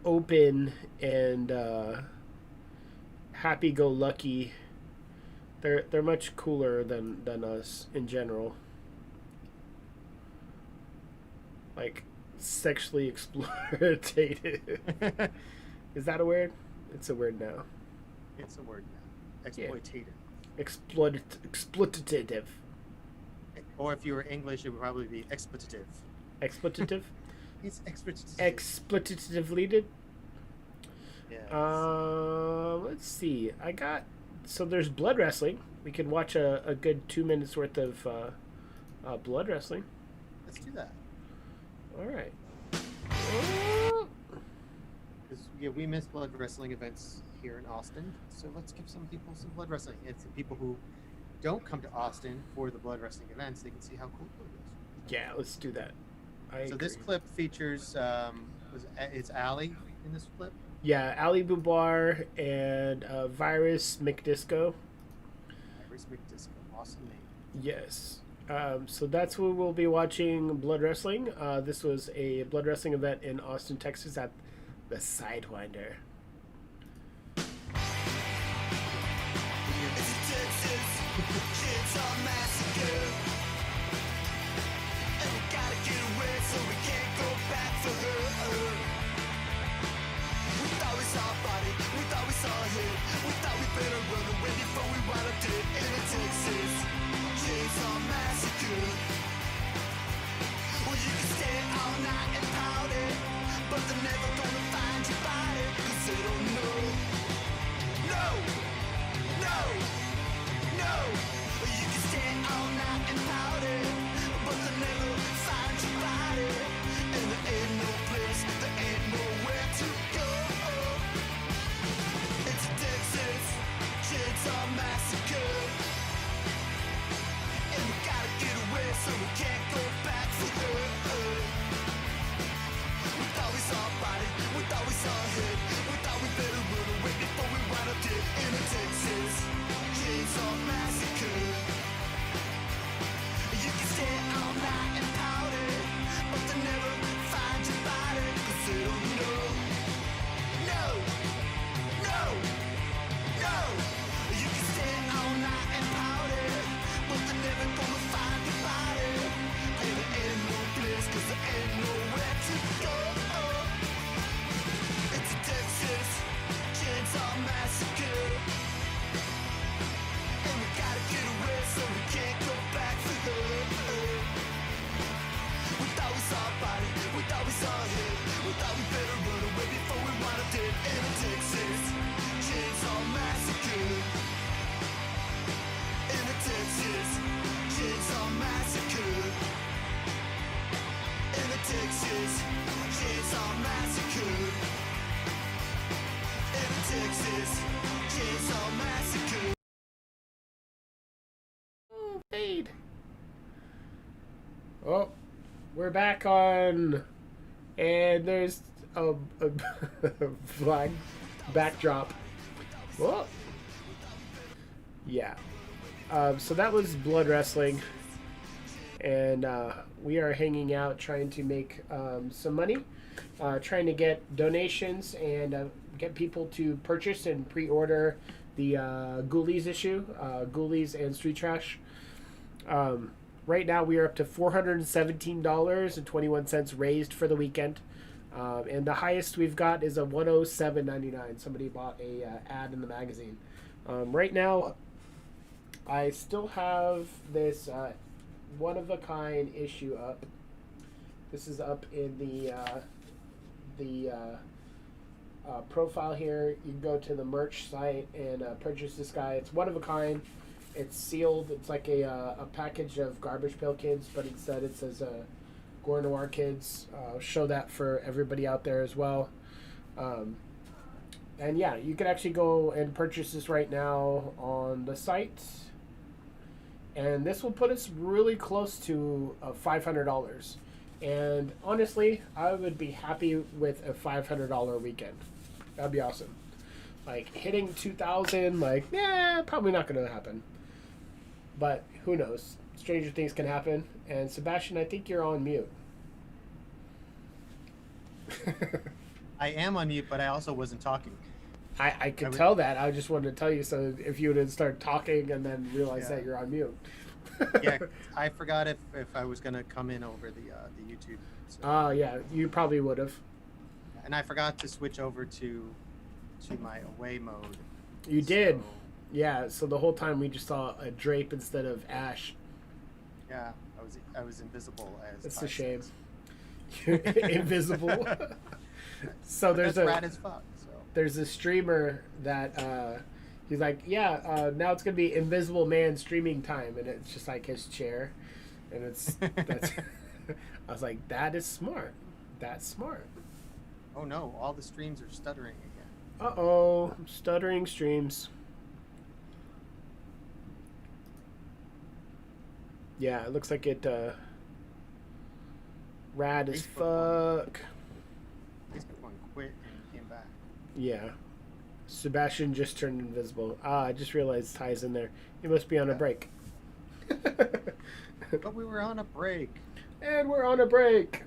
open and happy-go-lucky They're much cooler than us in general. Like sexually exploitative. Is that a word? It's a word now. It's a word now. Exploitative. Yeah. Exploitative. Or if you were English, it would probably be expletive. Expletive? It's expletive. Expletively. Yes. Let's see. So there's blood wrestling. We could watch a good 2 minutes worth of blood wrestling. Let's do that. All right. Because we miss blood wrestling events here in Austin, so let's give some people some blood wrestling. It's the people who don't come to Austin for the blood wrestling events. They can see how cool it is. Yeah, let's do that. So this clip features it's Allie in this clip. Yeah, Ali Boubar and Virus McDisco. Virus McDisco, awesome name. Yes. So that's where we'll be watching blood wrestling. This was a blood wrestling event in Austin, Texas at the Sidewinder. Oh, we're back on, and there's a flag backdrop. Whoa. Yeah. So that was blood wrestling, and we are hanging out trying to make some money, trying to get donations and get people to purchase and pre-order the Ghoulies issue, Ghoulies and Street Trash. Right now we are up to $417.21 raised for the weekend, and the highest we've got is a $107.99. Somebody bought a ad in the magazine. Right now, I still have this one-of-a-kind issue up. This is up in the profile here. You can go to the merch site and purchase this guy. It's one of a kind. It's sealed. It's like a package of Garbage Pail Kids, but instead it says Gore Noir Kids. Show that for everybody out there as well. And yeah, you can actually go and purchase this right now on the site. And this will put us really close to $500. And honestly, I would be happy with a $500 weekend. That'd be awesome. Like hitting 2,000, probably not going to happen. But who knows? Stranger things can happen. And Sebastian, I think you're on mute. I am on mute, but I also wasn't talking. I could tell that. I just wanted to tell you so if you would start talking and then realize that you're on mute. Yeah, I forgot if I was gonna come in over the YouTube. So. Oh yeah, you probably would have. And I forgot to switch over to my away mode. You did. Yeah, so the whole time we just saw a drape instead of Ash. Yeah, I was invisible as. It's a shame. Invisible. So there's That's rad as fuck. So there's a streamer that he's like, yeah, now it's gonna be Invisible Man streaming time, and it's just like his chair, and that's. I was like, that is smart. That's smart. Oh no! All the streams are stuttering again. Uh-oh, stuttering streams. Yeah, it looks like it rad as fuck. Facebook one quit and came back. Yeah. Sebastian just turned invisible. I just realized Ty's in there. He must be on a break. But we were on a break. And we're on a break.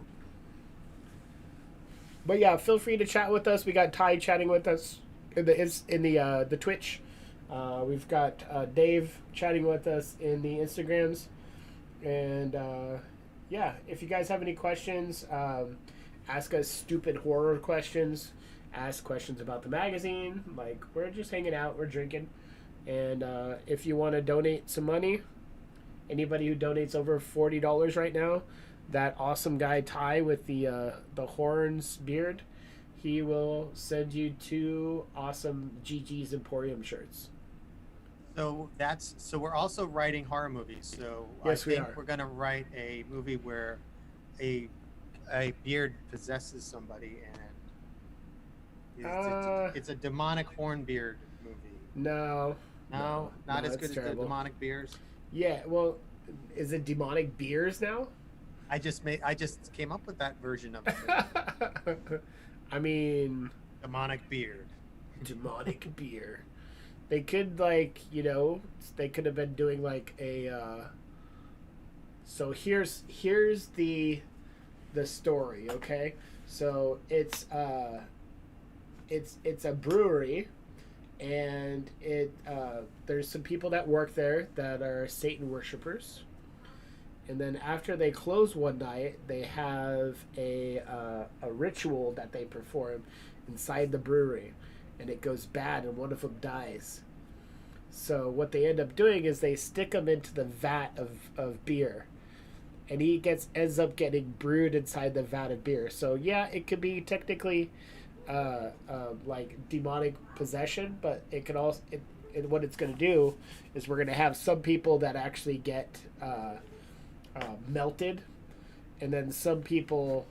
But yeah, feel free to chat with us. We got Ty chatting with us in the Twitch. We've got Dave chatting with us in the Instagrams. And yeah, if you guys have any questions, ask us stupid horror questions. Ask questions about the magazine. Like, we're just hanging out, we're drinking. And if you want to donate some money, anybody who donates over $40 right now, that awesome guy Ty with the horns beard, he will send you 2 awesome GG's Emporium shirts. So we're also writing horror movies. So yes, I think we're gonna write a movie where a beard possesses somebody, and it's a demonic horn beard movie. No, not as good as terrible. the demonic beers. Yeah, well, is it demonic beers now? I just came up with that version of it. I mean, demonic beard. Demonic beer. They could they could have been doing like a. So here's the story. Okay, so it's a brewery, and there's some people that work there that are Satan worshipers. And then after they close one night, they have a ritual that they perform inside the brewery, and it goes bad, and one of them dies. So what they end up doing is they stick him into the vat of beer, and he ends up getting brewed inside the vat of beer. So yeah, it could be technically like demonic possession, but it could also what it's going to do is we're going to have some people that actually get melted, and then some people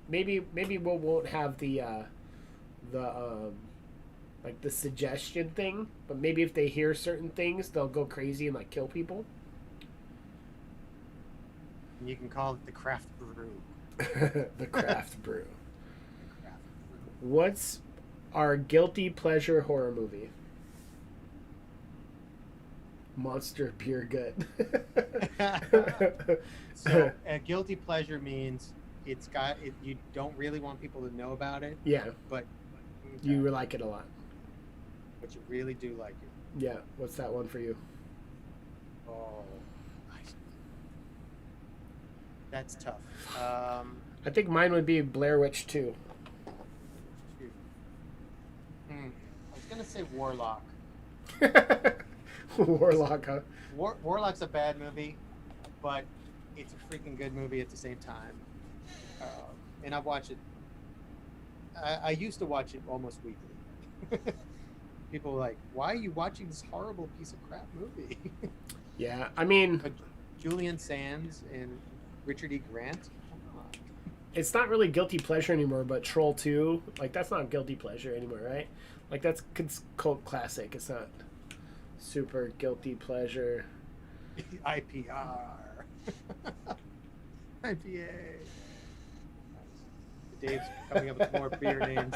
maybe we won't have the like the suggestion thing, but maybe if they hear certain things, they'll go crazy and like kill people. And you can call it the craft brew. The craft brew. What's our guilty pleasure horror movie? Monster beer gut. So a guilty pleasure means you don't really want people to know about it. Yeah. But you like it a lot. But you really do like it. Yeah. What's that one for you? Oh, that's tough. I think mine would be Blair Witch 2. I was gonna say Warlock. Warlock, huh? Warlock's a bad movie, but it's a freaking good movie at the same time. And I watch it. I used to watch it almost weekly. People were like, "Why are you watching this horrible piece of crap movie?" Yeah, I mean, but Julian Sands and Richard E. Grant. Come on. It's not really guilty pleasure anymore, but Troll 2, like that's not guilty pleasure anymore, right? Like that's cult classic. It's not super guilty pleasure. IPR. IPA. Dave's coming up with more beer names.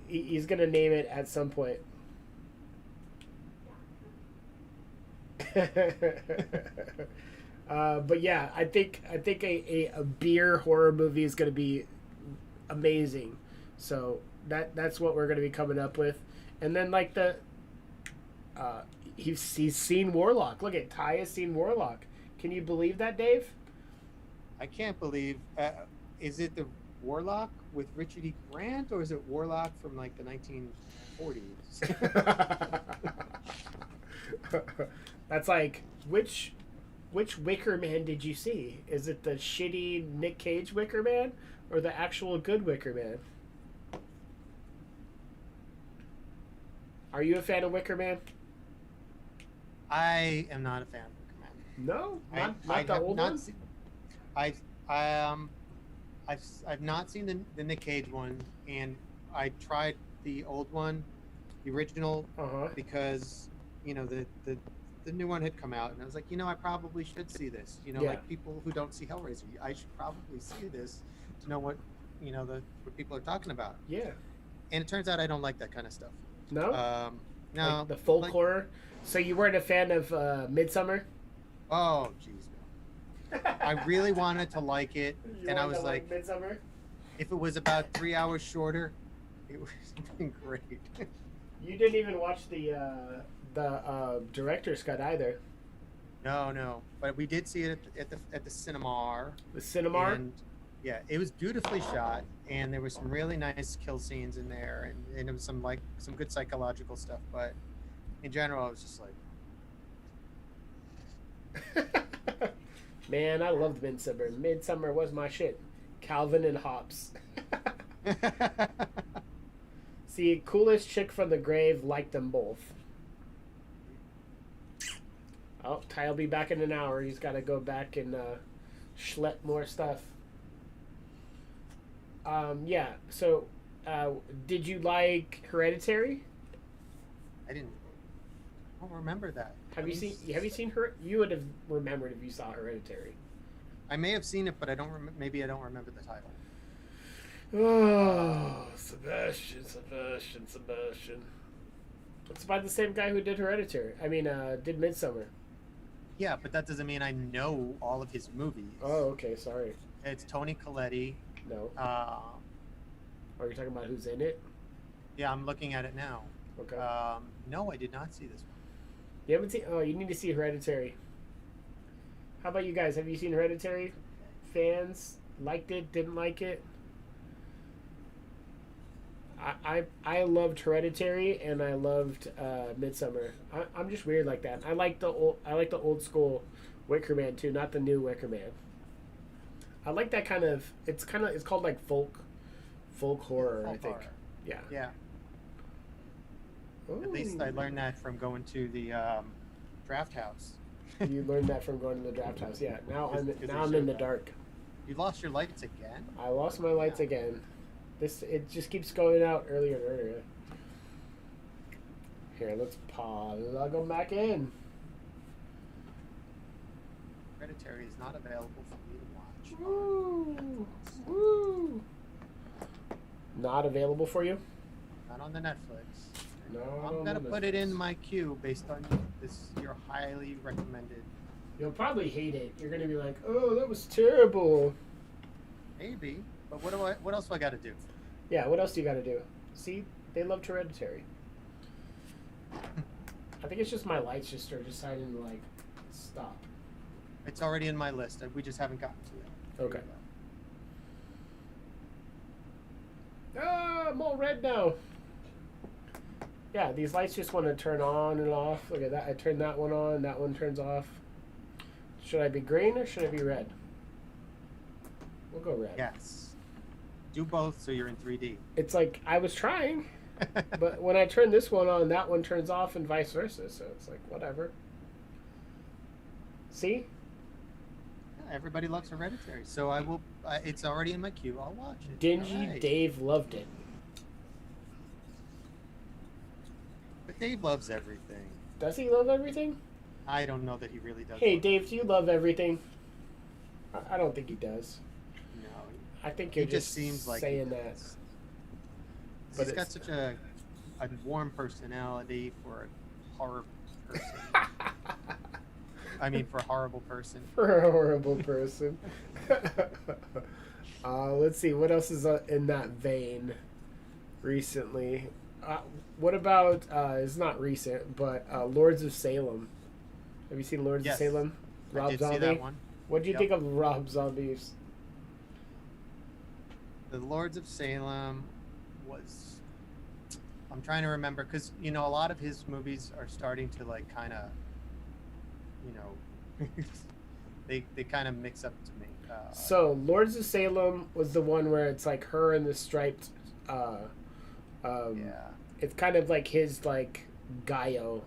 He's gonna name it at some point. But yeah, I think a beer horror movie is gonna be amazing. So that's what we're gonna be coming up with, and then like he's seen Warlock. Look at Ty has seen Warlock. Can you believe that, Dave? I can't believe. Is it the Warlock with Richard E. Grant, or is it Warlock from like the 1940s? That's like which Wicker Man did you see? Is it the shitty Nick Cage Wicker Man or the actual good Wicker Man? Are you a fan of Wicker Man? I am not a fan of Wicker Man. No, not I the have old not one. I've not seen the Nick Cage one, and I tried the old one, the original, because the new one had come out, and I was like, I probably should see this. Like people who don't see Hellraiser, I should probably see this to know what what people are talking about. Yeah. And it turns out I don't like that kind of stuff. No. No. Like the folk horror. So you weren't a fan of Midsummer? Oh, jeez, no. I really wanted to like it, and I was like, Midsummer? if it was about 3 hours shorter, it would have been great. You didn't even watch the director's cut either. No, but we did see it at the Cinemar. The Cinemar? And yeah, it was beautifully shot, and there were some really nice kill scenes in there, and it was some good psychological stuff. But in general, I was just like, man, I loved Midsummer. Midsummer was my shit. Calvin and Hobbes. See, coolest chick from the grave, liked them both. Oh, Ty will be back in an hour. He's got to go back and schlep more stuff. Yeah, so did you like Hereditary? I don't remember that. Have you seen her? You would have remembered if you saw Hereditary. I may have seen it, but I don't maybe I don't remember the title. Oh, Sebastian. It's by the same guy who did Hereditary. I mean, did Midsummer. Yeah, but that doesn't mean I know all of his movies. Oh, okay, sorry. It's Tony Colletti. No. Are you talking about who's in it? Yeah, I'm looking at it now. Okay. No, I did not see this one. You haven't seen? Oh, you need to see Hereditary. How about you guys? Have you seen Hereditary? Fans liked it? Didn't like it? I loved Hereditary and I loved Midsummer. I'm just weird like that. I like the old school Wicker Man too, not the new Wicker Man. I like that kind of. It's called like folk horror. I think. Horror. Yeah. Yeah. Ooh. At least I learned that from going to the draft house. You learned that from going to the draft house. Yeah. Now Because I'm in the dark. You lost your lights again? I lost my lights again. It just keeps going out earlier and earlier. Here, let's plug them back in. Hereditary is not available for me to watch. Woo! Not available for you? Not on the Netflix. No. I'm gonna put it in my queue based on your highly recommended. You'll probably hate it. You're gonna be like, "Oh, that was terrible." Maybe, but what else do I got to do? Yeah, what else do you got to do? See, they loved Hereditary. I think it's just my lights just are deciding to like stop. It's already in my list. We just haven't gotten to it. Okay. Ah, I'm all red now. Yeah, these lights just want to turn on and off. Look at that. I turn that one on. That one turns off. Should I be green or should I be red? We'll go red. Yes. Do both so you're in 3D. It's like I was trying, but when I turn this one on, that one turns off and vice versa. So it's like, whatever. See? Yeah, everybody loves Hereditary. So I will. It's already in my queue. I'll watch it. Dingy Right. Dave loved it. But Dave loves everything. Does he love everything? I don't know that he really does. Hey, Dave, do you love everything? I don't think he does. No. I think you're He just seems like saying he that. does. But He's got it's- such a warm personality for a horror person. I mean, for a horrible person. For a horrible person. Let's see what else is in that vein recently. Uh, what about it's not recent, but Lords of Salem. Have you seen Lords of Yes, Salem? I Rob did see Zombie. that one. What do you Yep. think of Rob Zombie's? The Lords of Salem was. I'm trying to remember because a lot of his movies are starting to like kind of, you know, they kind of mix up to me. So Lords of Salem was the one where it's like her in the striped. Yeah. It's kind of like his like Gilo.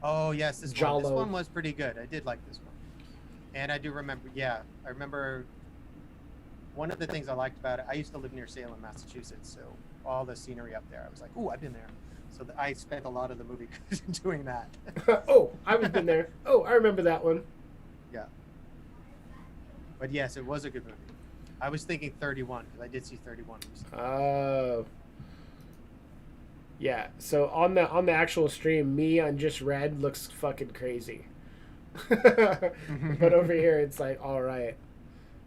Oh yes, this one. Jalo. This one was pretty good. I did like this one, and I do remember. Yeah, I remember. One of the things I liked about it, I used to live near Salem, Massachusetts, so all the scenery up there, I was like, "Ooh, I've been there." So I spent a lot of the movie doing that. Oh, I was been there. Oh, I remember that one. Yeah. But yes, it was a good movie. I was thinking 31 because I did see 31 recently. Oh. Yeah. So on the actual stream, me on just red looks fucking crazy. But over here, it's like all right.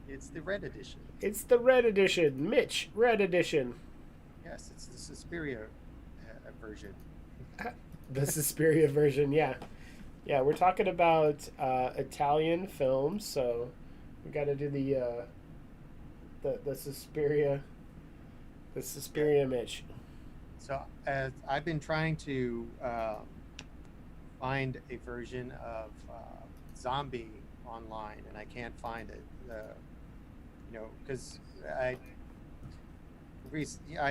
It's the red edition. It's the red edition, Mitch. Red edition. Yes, it's the Suspiria version. The Suspiria version, yeah. Yeah, we're talking about Italian films, so we got to do the Suspiria, Mitch. So I've been trying to find a version of Zombie online, and I can't find it. Because I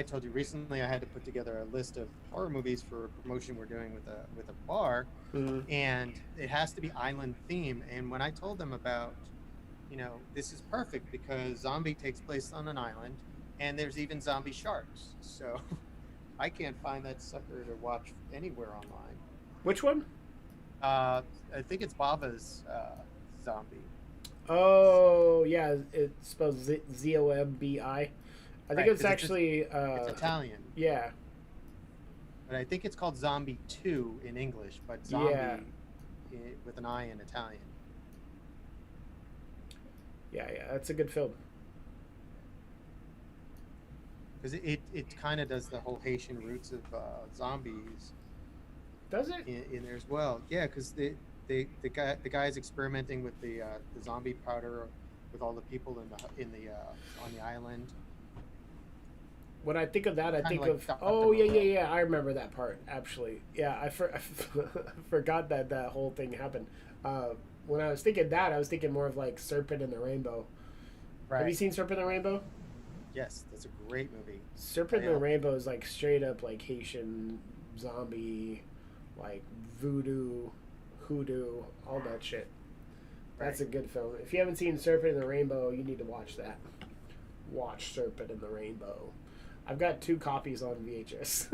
told you recently I had to put together a list of horror movies for a promotion we're doing with a bar, and it has to be island theme. And when I told them about, this is perfect because Zombie takes place on an island, and there's even zombie sharks. So I can't find that sucker to watch anywhere online. Which one? I think it's Bava's Zombie. Oh, yeah, it's spelled Zombi. I think Right, it's 'cause actually it's Italian. Yeah. But I think it's called Zombie 2 in English, but Zombie with an I in Italian. Yeah, that's a good film. Because it kind of does the whole Haitian roots of zombies. Does it? In there as well. Yeah, because the guy's experimenting with the zombie powder with all the people on the island. When I think of that, I think like of Dr. yeah. I remember that part actually. Yeah, I forgot that whole thing happened. When I was thinking that, I was thinking more of like Serpent in the Rainbow. Right. Have you seen Serpent in the Rainbow? Yes, that's a great movie. Serpent in the Rainbow is like straight up like Haitian zombie, like voodoo, hoodoo, all that shit. That's a good film. If you haven't seen Serpent in the Rainbow, you need to watch that. Watch Serpent in the Rainbow. I've got 2 copies on VHS.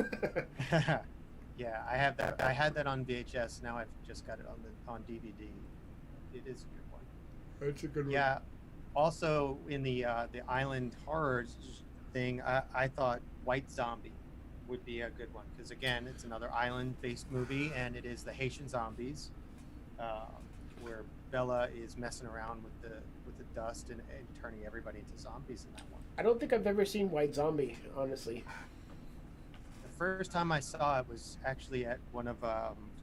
Yeah, I have that. I had that on VHS. Now I've just got it on DVD. It is a good one. That's a good one. Yeah. Also, in the island horror thing, I thought White Zombie would be a good one because again, it's another island-based movie, and it is the Haitian zombies, where Bella is messing around with the dust and turning everybody into zombies in that one. I don't think I've ever seen White Zombie, honestly. The first time I saw it was actually at one of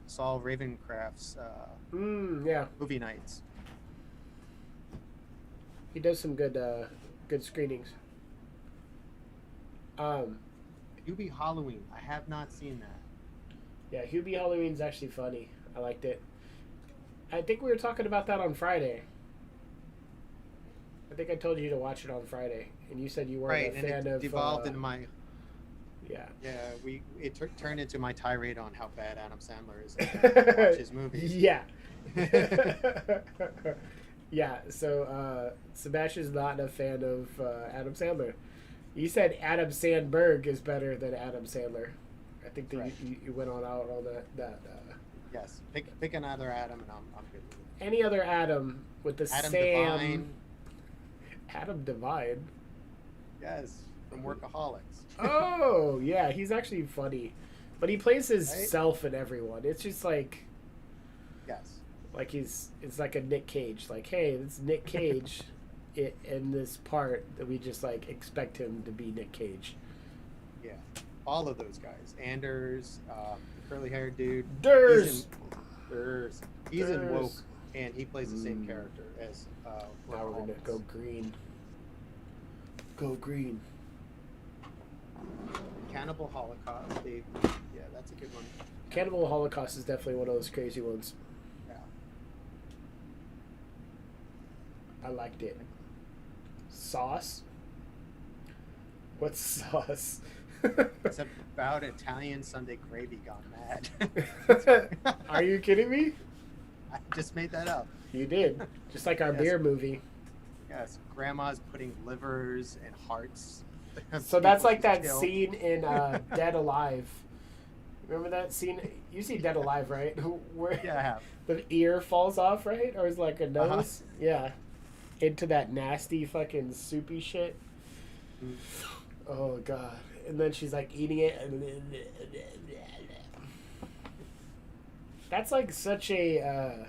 Saul Ravencraft's movie nights. He does some good screenings. Hubie Halloween. I have not seen that. Yeah, Hubie Halloween's actually funny. I liked it. I think we were talking about that on Friday. I think I told you to watch it on Friday, and you said you weren't a fan of. Devolved into my. Yeah. Yeah, it turned into my tirade on how bad Adam Sandler is. And watch his movies. Yeah. Yeah. So Sebastian's not a fan of Adam Sandler. You said Adam Sandberg is better than Adam Sandler. I think that you went out on that. Yes, pick another Adam, and I'm good with it. Any other Adam with the Adam Sam. Devine. Adam Devine. Yes, from Workaholics. Oh yeah, he's actually funny, but he plays his self in everyone. It's just like. Yes. Like it's like a Nick Cage. Like, hey, it's Nick Cage in this part that we just like expect him to be Nick Cage. Yeah, all of those guys. Anders, the curly-haired dude. Durs. He's in Woke, and he plays the same character as. Now we're gonna go green. Go green. Cannibal Holocaust. Yeah, that's a good one. Cannibal Holocaust is definitely one of those crazy ones. Yeah. I liked it. Sauce? What's sauce? It's about Italian Sunday gravy gone mad. Are you kidding me? I just made that up. You did. Just like our beer movie. Yes, grandma's putting livers and hearts. So that's like that killed. scene in Dead Alive. Remember that scene? You see Dead Alive, right? Where Yeah, I have. the ear falls off, right? Or is like a nose? Yeah. Into that nasty fucking soupy shit. Mm. Oh, God. And then she's like eating it. That's like such a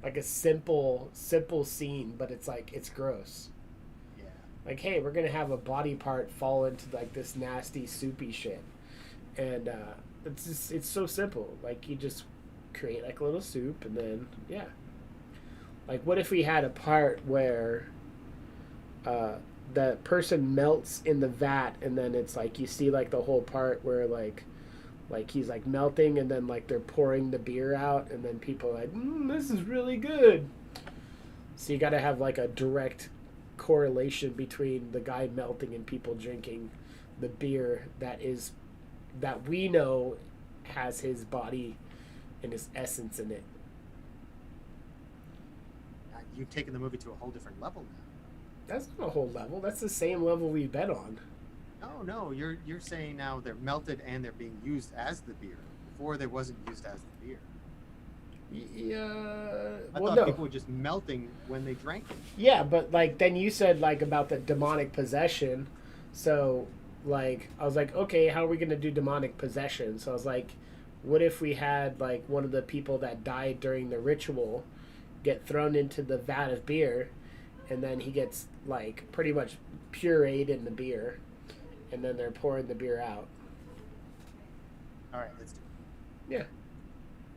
like a simple scene, but it's like it's gross. Yeah. Like, hey, we're gonna have a body part fall into like this nasty soupy shit, and it's so simple. Like you just create like a little soup, and then yeah. Like, what if we had a part where the person melts in the vat, and then it's like you see like the whole part where like he's like melting, and then like they're pouring the beer out, and then people are like, this is really good. So you got to have like a direct correlation between the guy melting and people drinking the beer that we know has his body and his essence in it. You've taken the movie to a whole different level now. That's not a whole level. That's the same level we've been on. No, you're saying now they're melted and they're being used as the beer. Before they wasn't used as the beer. Yeah. I thought people were just melting when they drank it. Yeah, but like then you said like about the demonic possession. So like I was like, okay, how are we gonna do demonic possession? So I was like, what if we had like one of the people that died during the ritual get thrown into the vat of beer, and then he gets like pretty much pureed in the beer, and then they're pouring the beer out. All right, let's do it.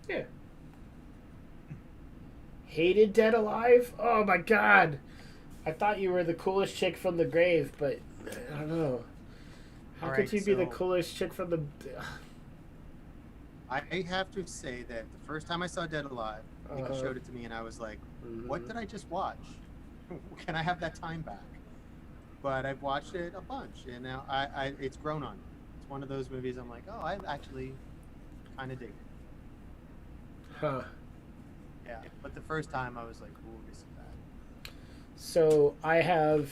Yeah. Hated Dead Alive? Oh my god. I thought you were the coolest chick from the grave, but I don't know. How could you be the coolest chick from the... I have to say that the first time I saw Dead Alive, Nico showed it to me, and I was like, what did I just watch? Can I have that time back? But I've watched it a bunch, and now it's grown on me. It's one of those movies I'm like, oh, I actually kind of dig it. Huh. Yeah, but the first time I was like, ooh, this is bad. So I have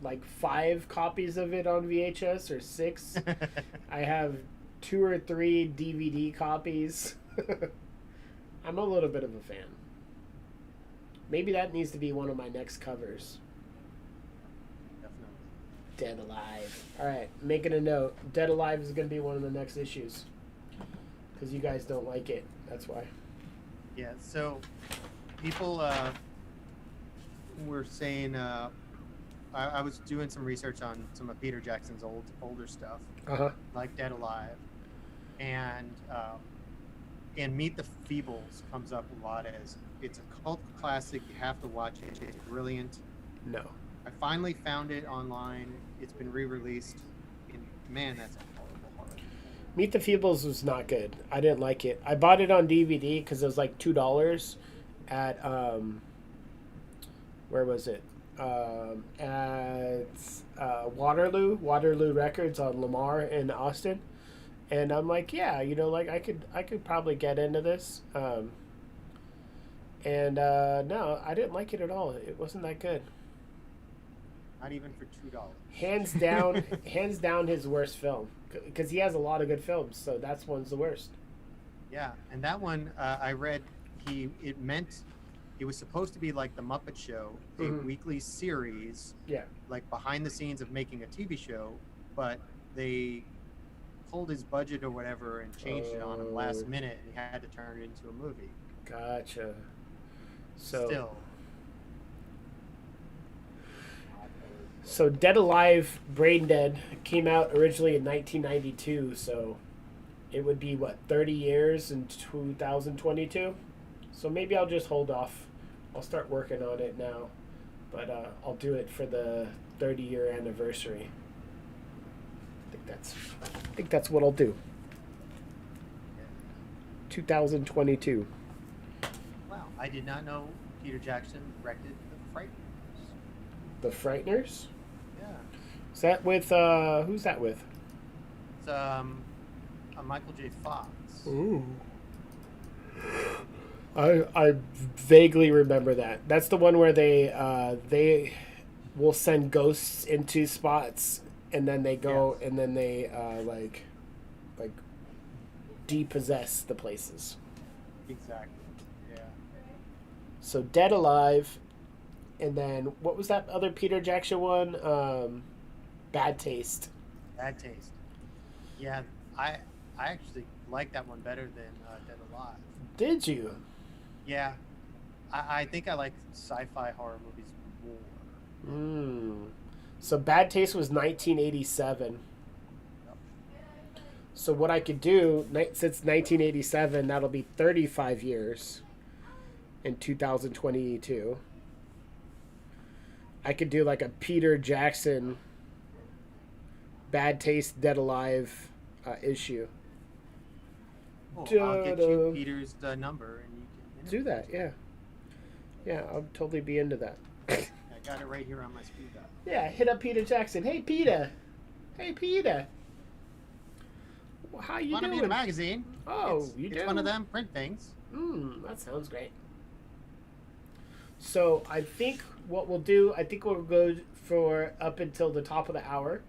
like 5 copies of it on VHS, or 6. I have 2 or 3 DVD copies. I'm a little bit of a fan. Maybe that needs to be one of my next covers. Definitely. Dead Alive. Alright, making a note. Dead Alive is going to be one of the next issues. Because you guys don't like it. That's why. Yeah, so people were saying, I was doing some research on some of Peter Jackson's older stuff, like Dead Alive, and Meet the Feebles comes up a lot as it's a cult classic. You have to watch it. It's brilliant. No. I finally found it online. It's been re-released. And man, that's a horrible. Meet the Feebles was not good. I didn't like it. I bought it on DVD because it was like $2 at where was it? At Waterloo Records on Lamar in Austin. And I'm like, yeah, you know, like I could probably get into this. No, I didn't like it at all. It wasn't that good. Not even for $2. Hands down his worst film, because he has a lot of good films, so that's one's the worst. Yeah, and that one I read it was supposed to be like the Muppet Show, a weekly series. Yeah. Like behind the scenes of making a TV show, but they pulled his budget or whatever and changed it on him last minute, and he had to turn it into a movie. Gotcha. So Still. So Dead Alive, Brain Dead came out originally in 1992, so it would be, what, 30 years in 2022? So maybe I'll just hold off. I'll start working on it now, but I'll do it for the 30-year anniversary. I think that's what I'll do. 2022. Wow, I did not know Peter Jackson directed The Frighteners. The Frighteners? Yeah. Is that with, who's that with? It's a Michael J. Fox. Ooh. I vaguely remember that. That's the one where they will send ghosts into spots, and then they go and then they like depossess the places. Exactly. Yeah. So Dead Alive, and then what was that other Peter Jackson one? Bad Taste. Bad Taste. Yeah, I actually like that one better than Dead Alive. Did you? Yeah, I think I like sci-fi horror movies more. So Bad Taste was 1987. Yep. So what I could do, since 1987, that'll be 35 years in 2022. I could do like a Peter Jackson Bad Taste Dead Alive issue. I'll get you Peter's number and you can do that. Yeah, I'll totally be into that. I got it right here on my speed dial. Yeah, hit up Peter Jackson. Hey Peter. How you Want to doing? be in a magazine? Oh, it's one of them print things. That sounds great. So I think what we'll do, we'll go for up until the top of the hour,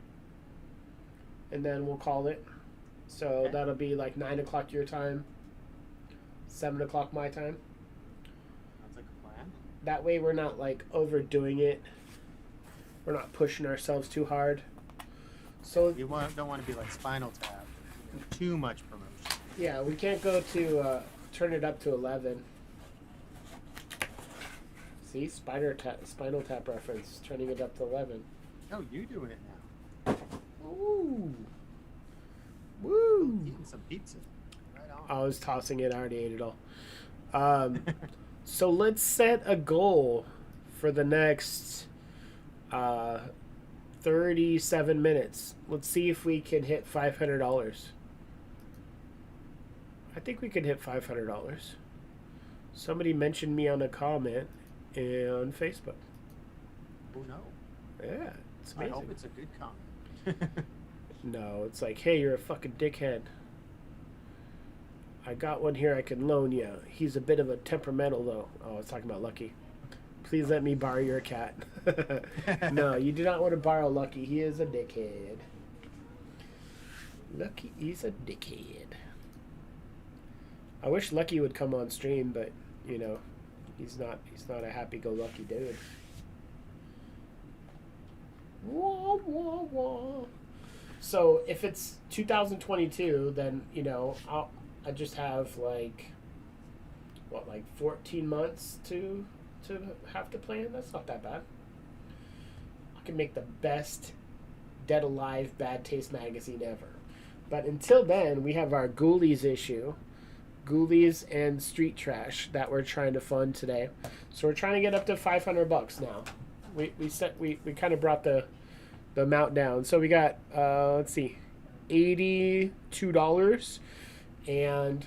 and then we'll call it. So Okay. that'll be like 9 o'clock your time, 7 o'clock my time. Sounds like a plan. That way we're not like overdoing it. We're not pushing ourselves too hard. So You don't want to be like Spinal Tap. Too much promotion. yeah, we can't go to turn it up to 11. See, Spinal Tap reference, turning it up to 11. Oh, you doing it now? Ooh. Woo! Eating some pizza. Right on. I was tossing it. I already ate it all. So let's set a goal for the next 37 minutes. Let's see if we can hit $500. I think we can hit $500. Somebody mentioned me on a comment on Facebook. Oh no. Yeah, it's amazing. I hope it's a good comment. No, it's like, hey, you're a fucking dickhead. I got one here I can loan you. He's a bit of a temperamental, though. Oh, I was talking about Lucky. Please let me borrow your cat. No, you do not want to borrow Lucky. He is a dickhead. Lucky is a dickhead. I wish Lucky would come on stream, but, you know, he's not a happy-go-lucky dude. Wah, wah, wah. So if it's 2022, then, you know, I just have like 14 months to have to plan. That's not that bad. I can make the best Dead Alive Bad Taste magazine ever. But until then, we have our Ghoulies issue, Ghoulies and Street Trash that we're trying to fund today. So we're trying to get up to $500 now. We kind of brought the amount down. So we got let's see, $82 and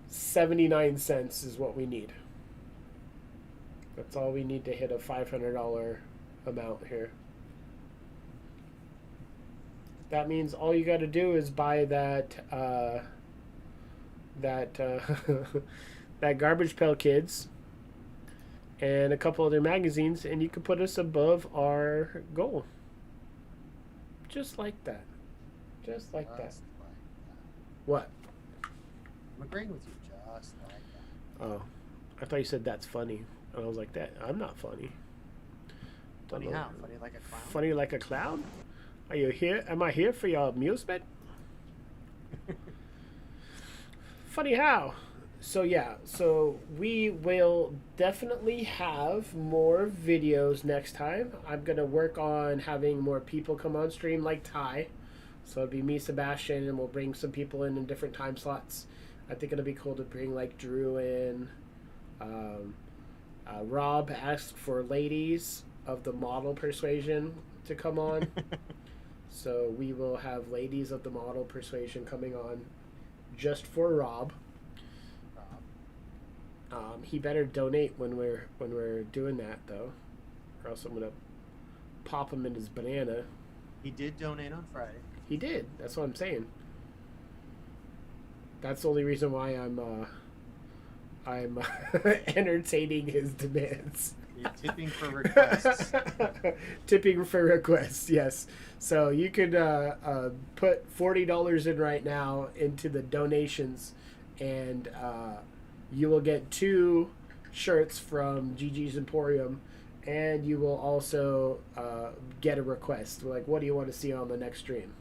79 cents is what we need. That's all we need to hit a $500 amount here. That means all you got to do is buy that that Garbage Pail Kids and a couple other magazines, and you can put us above our goal. Just like that. Just like that. What? I'm agreeing with you, just like that. Oh, I thought you said that's funny. And I was like, that I'm not funny. Funny how? Funny like a clown? Funny like a clown? Are you here? Am I here for your amusement? Funny how? So yeah, so we will definitely have more videos next time. I'm gonna work on having more people come on stream like Ty. So it'd be me, Sebastian, and we'll bring some people in different time slots. I think it'll be cool to bring like Drew in. Um, Rob asked for ladies of the model persuasion to come on. So we will have ladies of the model persuasion coming on just for Rob. He better donate when we're doing that though, or else I'm gonna pop him in his banana. He did donate on Friday. He did. That's what I'm saying. That's the only reason why I'm entertaining his demands. You're tipping for requests. Tipping for requests, yes. So you could put $40 in right now into the donations, and you will get 2 shirts from Gigi's Emporium, and you will also get a request. Like, what do you want to see on the next stream?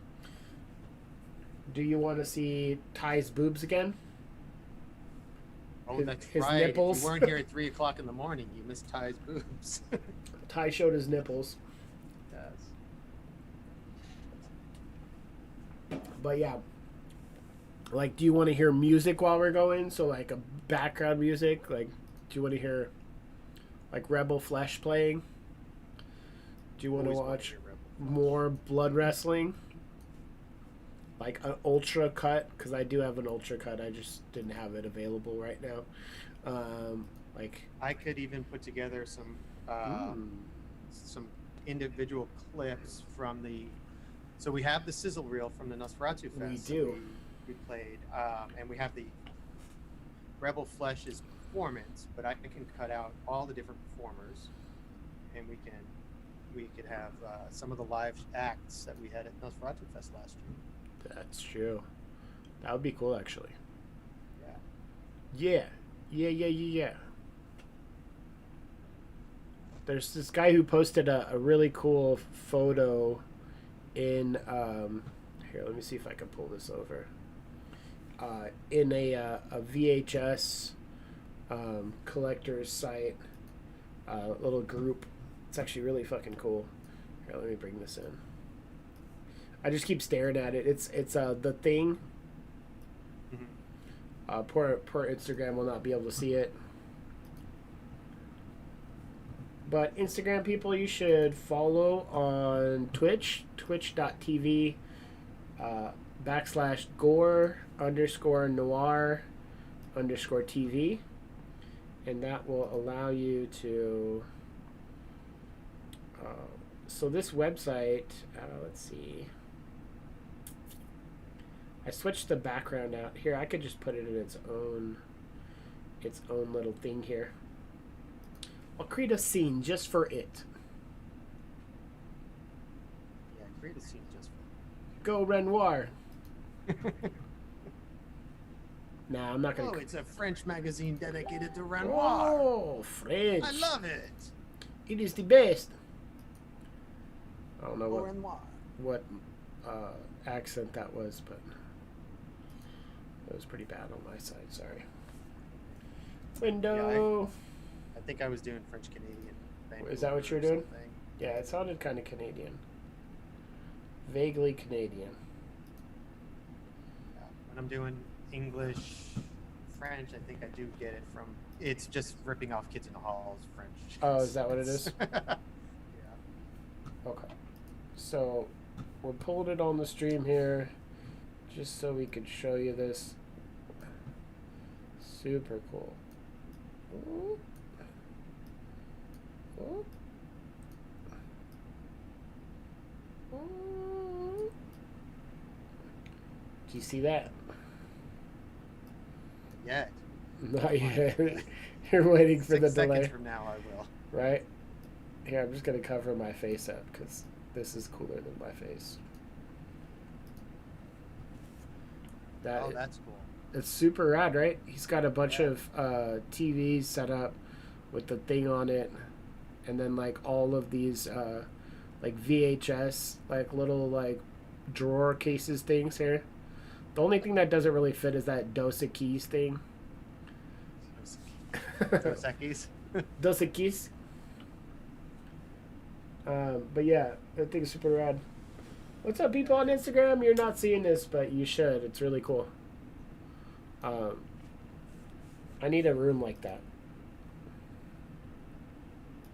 Do you want to see Ty's boobs again? Oh, that's his right. Nipples. If you weren't here at 3 o'clock in the morning, you missed Ty's boobs. Ty showed his nipples. Yes. But yeah. Like, do you want to hear music while we're going? So, like, a background music? Like, do you want to hear, like, Rebel Flesh playing? Do you want to watch more blood wrestling? Like an ultra cut, because I do have an ultra cut. I just didn't have it available right now. Like, I could even put together some individual clips from the. So we have the sizzle reel from the Nosferatu Fest. We do. We played, and we have the Rebel Flesh's performance, but I can cut out all the different performers, and we could have some of the live acts that we had at Nosferatu Fest last year. That's true. That would be cool, actually. Yeah. Yeah. There's this guy who posted a really cool photo in here. Let me see if I can pull this over. In a VHS collector's site, little group. It's actually really fucking cool. Here, let me bring this in. I just keep staring at it. It's The Thing. Mm-hmm. Poor Instagram will not be able to see it. But Instagram people, you should follow on Twitch, twitch.tv /Gore_Noir_TV. And that will allow you to... so this website, let's see... I switched the background out. Here, I could just put it in its own little thing here. I'll create a scene just for it. Yeah, create a scene just for it. Go Renoir. Nah, I'm not gonna. Oh, it's a French magazine dedicated to Renoir. Oh, French. I love it. It is the best. I don't know what accent that was, but it was pretty bad on my side. Sorry. Window. Yeah, I think I was doing French Canadian. Is that what you were doing? Yeah, it sounded kind of Canadian. Vaguely Canadian. Yeah, when I'm doing English, French, I think I do get it from. It's just ripping off Kids in the Hall's French. Oh, is that what it is? Yeah. Okay. So, we're pulling it on the stream here, just so we could show you this. Super cool. Ooh. Ooh. Ooh. Do you see that? Yet. Not yet. You're waiting for the 6 delay. seconds from now, I will. Right? Here, I'm just going to cover my face up because this is cooler than my face. That's cool. It's super rad, right? He's got a bunch of TVs set up with the thing on it, and then like all of these like VHS, like little like drawer cases things here. The only thing that doesn't really fit is that Dos Equis thing. Dos Equis. Dos Equis. But yeah, that thing's super rad. What's up, people on Instagram? You're not seeing this, but you should. It's really cool. I need a room like that.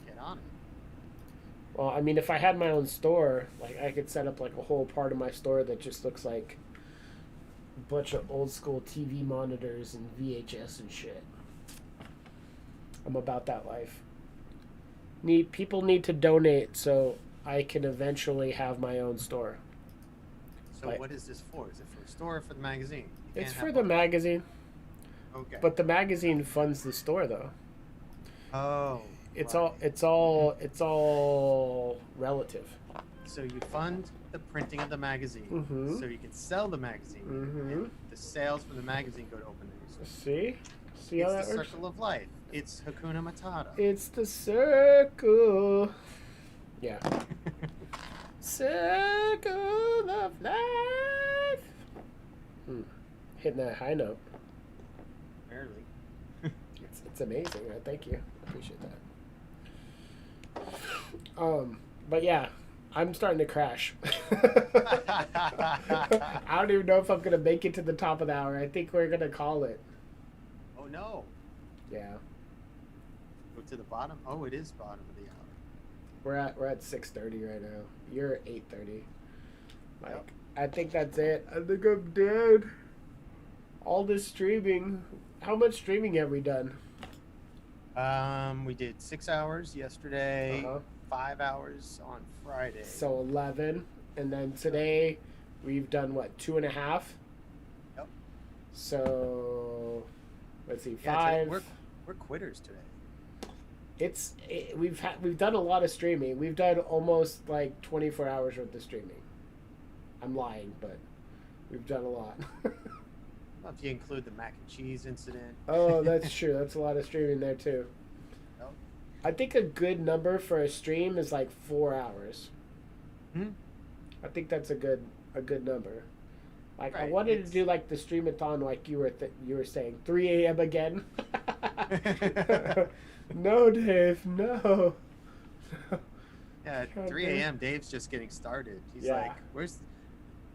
Get on it. Well, I mean, if I had my own store, like I could set up like a whole part of my store that just looks like a bunch of old school TV monitors and VHS and shit. I'm about that life. People need to donate so I can eventually have my own store. So what is this for? Is it for a store or for the magazine? It's for the magazine. Okay. But the magazine funds the store, though. Oh. It's right. it's all relative. So you fund the printing of the magazine, Mm-hmm. so you can sell the magazine. Mm-hmm. And the sales from the magazine go to open the newspaper. See how that It's the works? circle of life. It's Hakuna Matata. It's the circle. Yeah. Circle of life. Hitting that high note. Barely. It's amazing. Thank you. I appreciate that. But yeah, I'm starting to crash. I don't even know if I'm gonna make it to the top of the hour. I think we're gonna call it. Oh no. Yeah. Go to the bottom. Oh, it is bottom of the hour. We're at 6:30 right now. You're at 8:30. Like, Yep. I think that's it. I think I'm dead. All this streaming. How much streaming have we done? We did 6 hours yesterday, Uh-huh. 5 hours on Friday. So 11, and then today we've done what, 2.5? Yep. So let's see, Yeah, 5. we're quitters today. We've done a lot of streaming. We've done almost like 24 hours worth of streaming. I'm lying, but we've done a lot. Well, if you include the mac and cheese incident. Oh, that's true. That's a lot of streaming there too. Yep. I think a good number for a stream is like 4 hours. I think that's a good number. Like, I Right, wanted to do like the Stream-a-Thon, like you were saying, 3 a.m. again. No, Dave, no. Yeah, God 3 damn. a.m. Dave's just getting started. He's Yeah. like,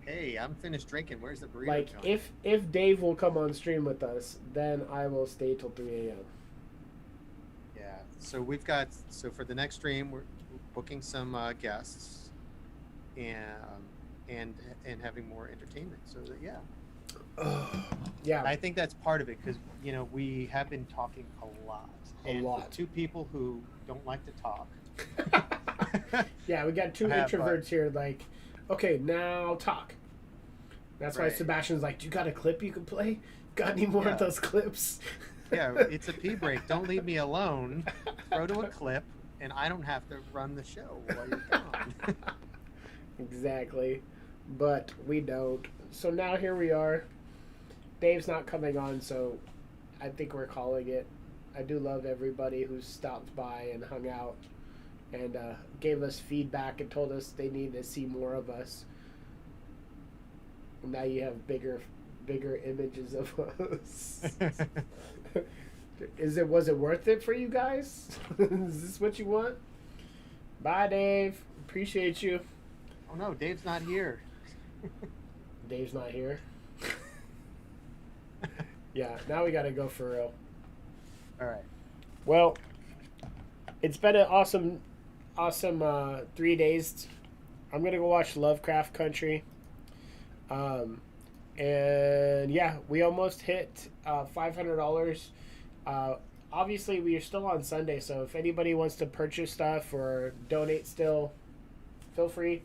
hey, I'm finished drinking. Where's the burrito Like, going? if Dave will come on stream with us, then I will stay till 3 a.m. Yeah. So for the next stream, we're booking some guests and having more entertainment. So that, yeah. Yeah. I think that's part of it because, we have been talking a lot. A And lot. for two people who don't like to talk. Yeah, we got two introverts here. Like, okay, now talk. That's why Right. Sebastian's like, "Do you got a clip you can play? Got any more Yeah. of those clips?" Yeah, it's a pee break. Don't leave me alone. Throw to a clip, and I don't have to run the show while you're gone. Exactly, but we don't. So now here we are. Dave's not coming on, so I think we're calling it. I do love everybody who stopped by and hung out and gave us feedback and told us they need to see more of us. And now you have bigger images of us. Was it worth it for you guys? Is this what you want? Bye, Dave. Appreciate you. Oh no, Dave's not here. Dave's not here. Yeah, now we gotta go for real. All right. Well, it's been an awesome 3 days. I'm gonna go watch Lovecraft Country. And yeah, we almost hit $500. Obviously, we are still on Sunday, so if anybody wants to purchase stuff or donate still, feel free.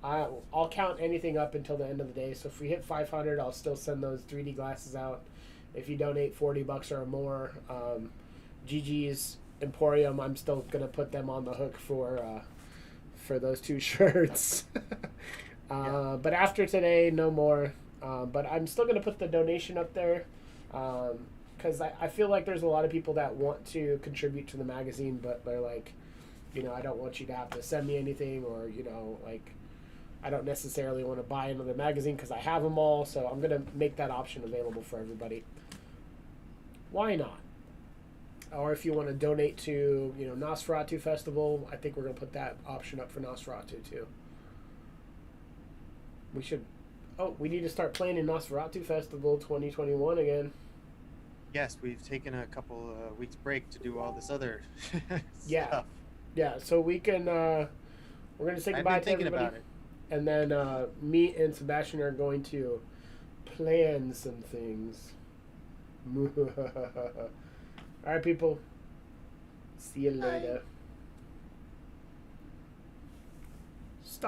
I'll count anything up until the end of the day. So if we hit 500, I'll still send those 3D glasses out. If you donate $40 or more, GG's Emporium, I'm still gonna put them on the hook for those 2 shirts. Yeah. But after today, no more. But I'm still gonna put the donation up there because I feel like there's a lot of people that want to contribute to the magazine, but they're like, I don't want you to have to send me anything, or like, I don't necessarily want to buy another magazine because I have them all. So I'm gonna make that option available for everybody. Why not? or if you want to donate to Nosferatu Festival, I think we're gonna put that option up for Nosferatu too. We should. Oh, we need to start playing in Nosferatu Festival 2021 again. Yes, we've taken a couple weeks break to do all this other Yeah. stuff. Yeah, so we can. We're gonna say I've goodbye been to thinking everybody, about it. and then me and Sebastian are going to plan some things. All right, people. See you later. Bye.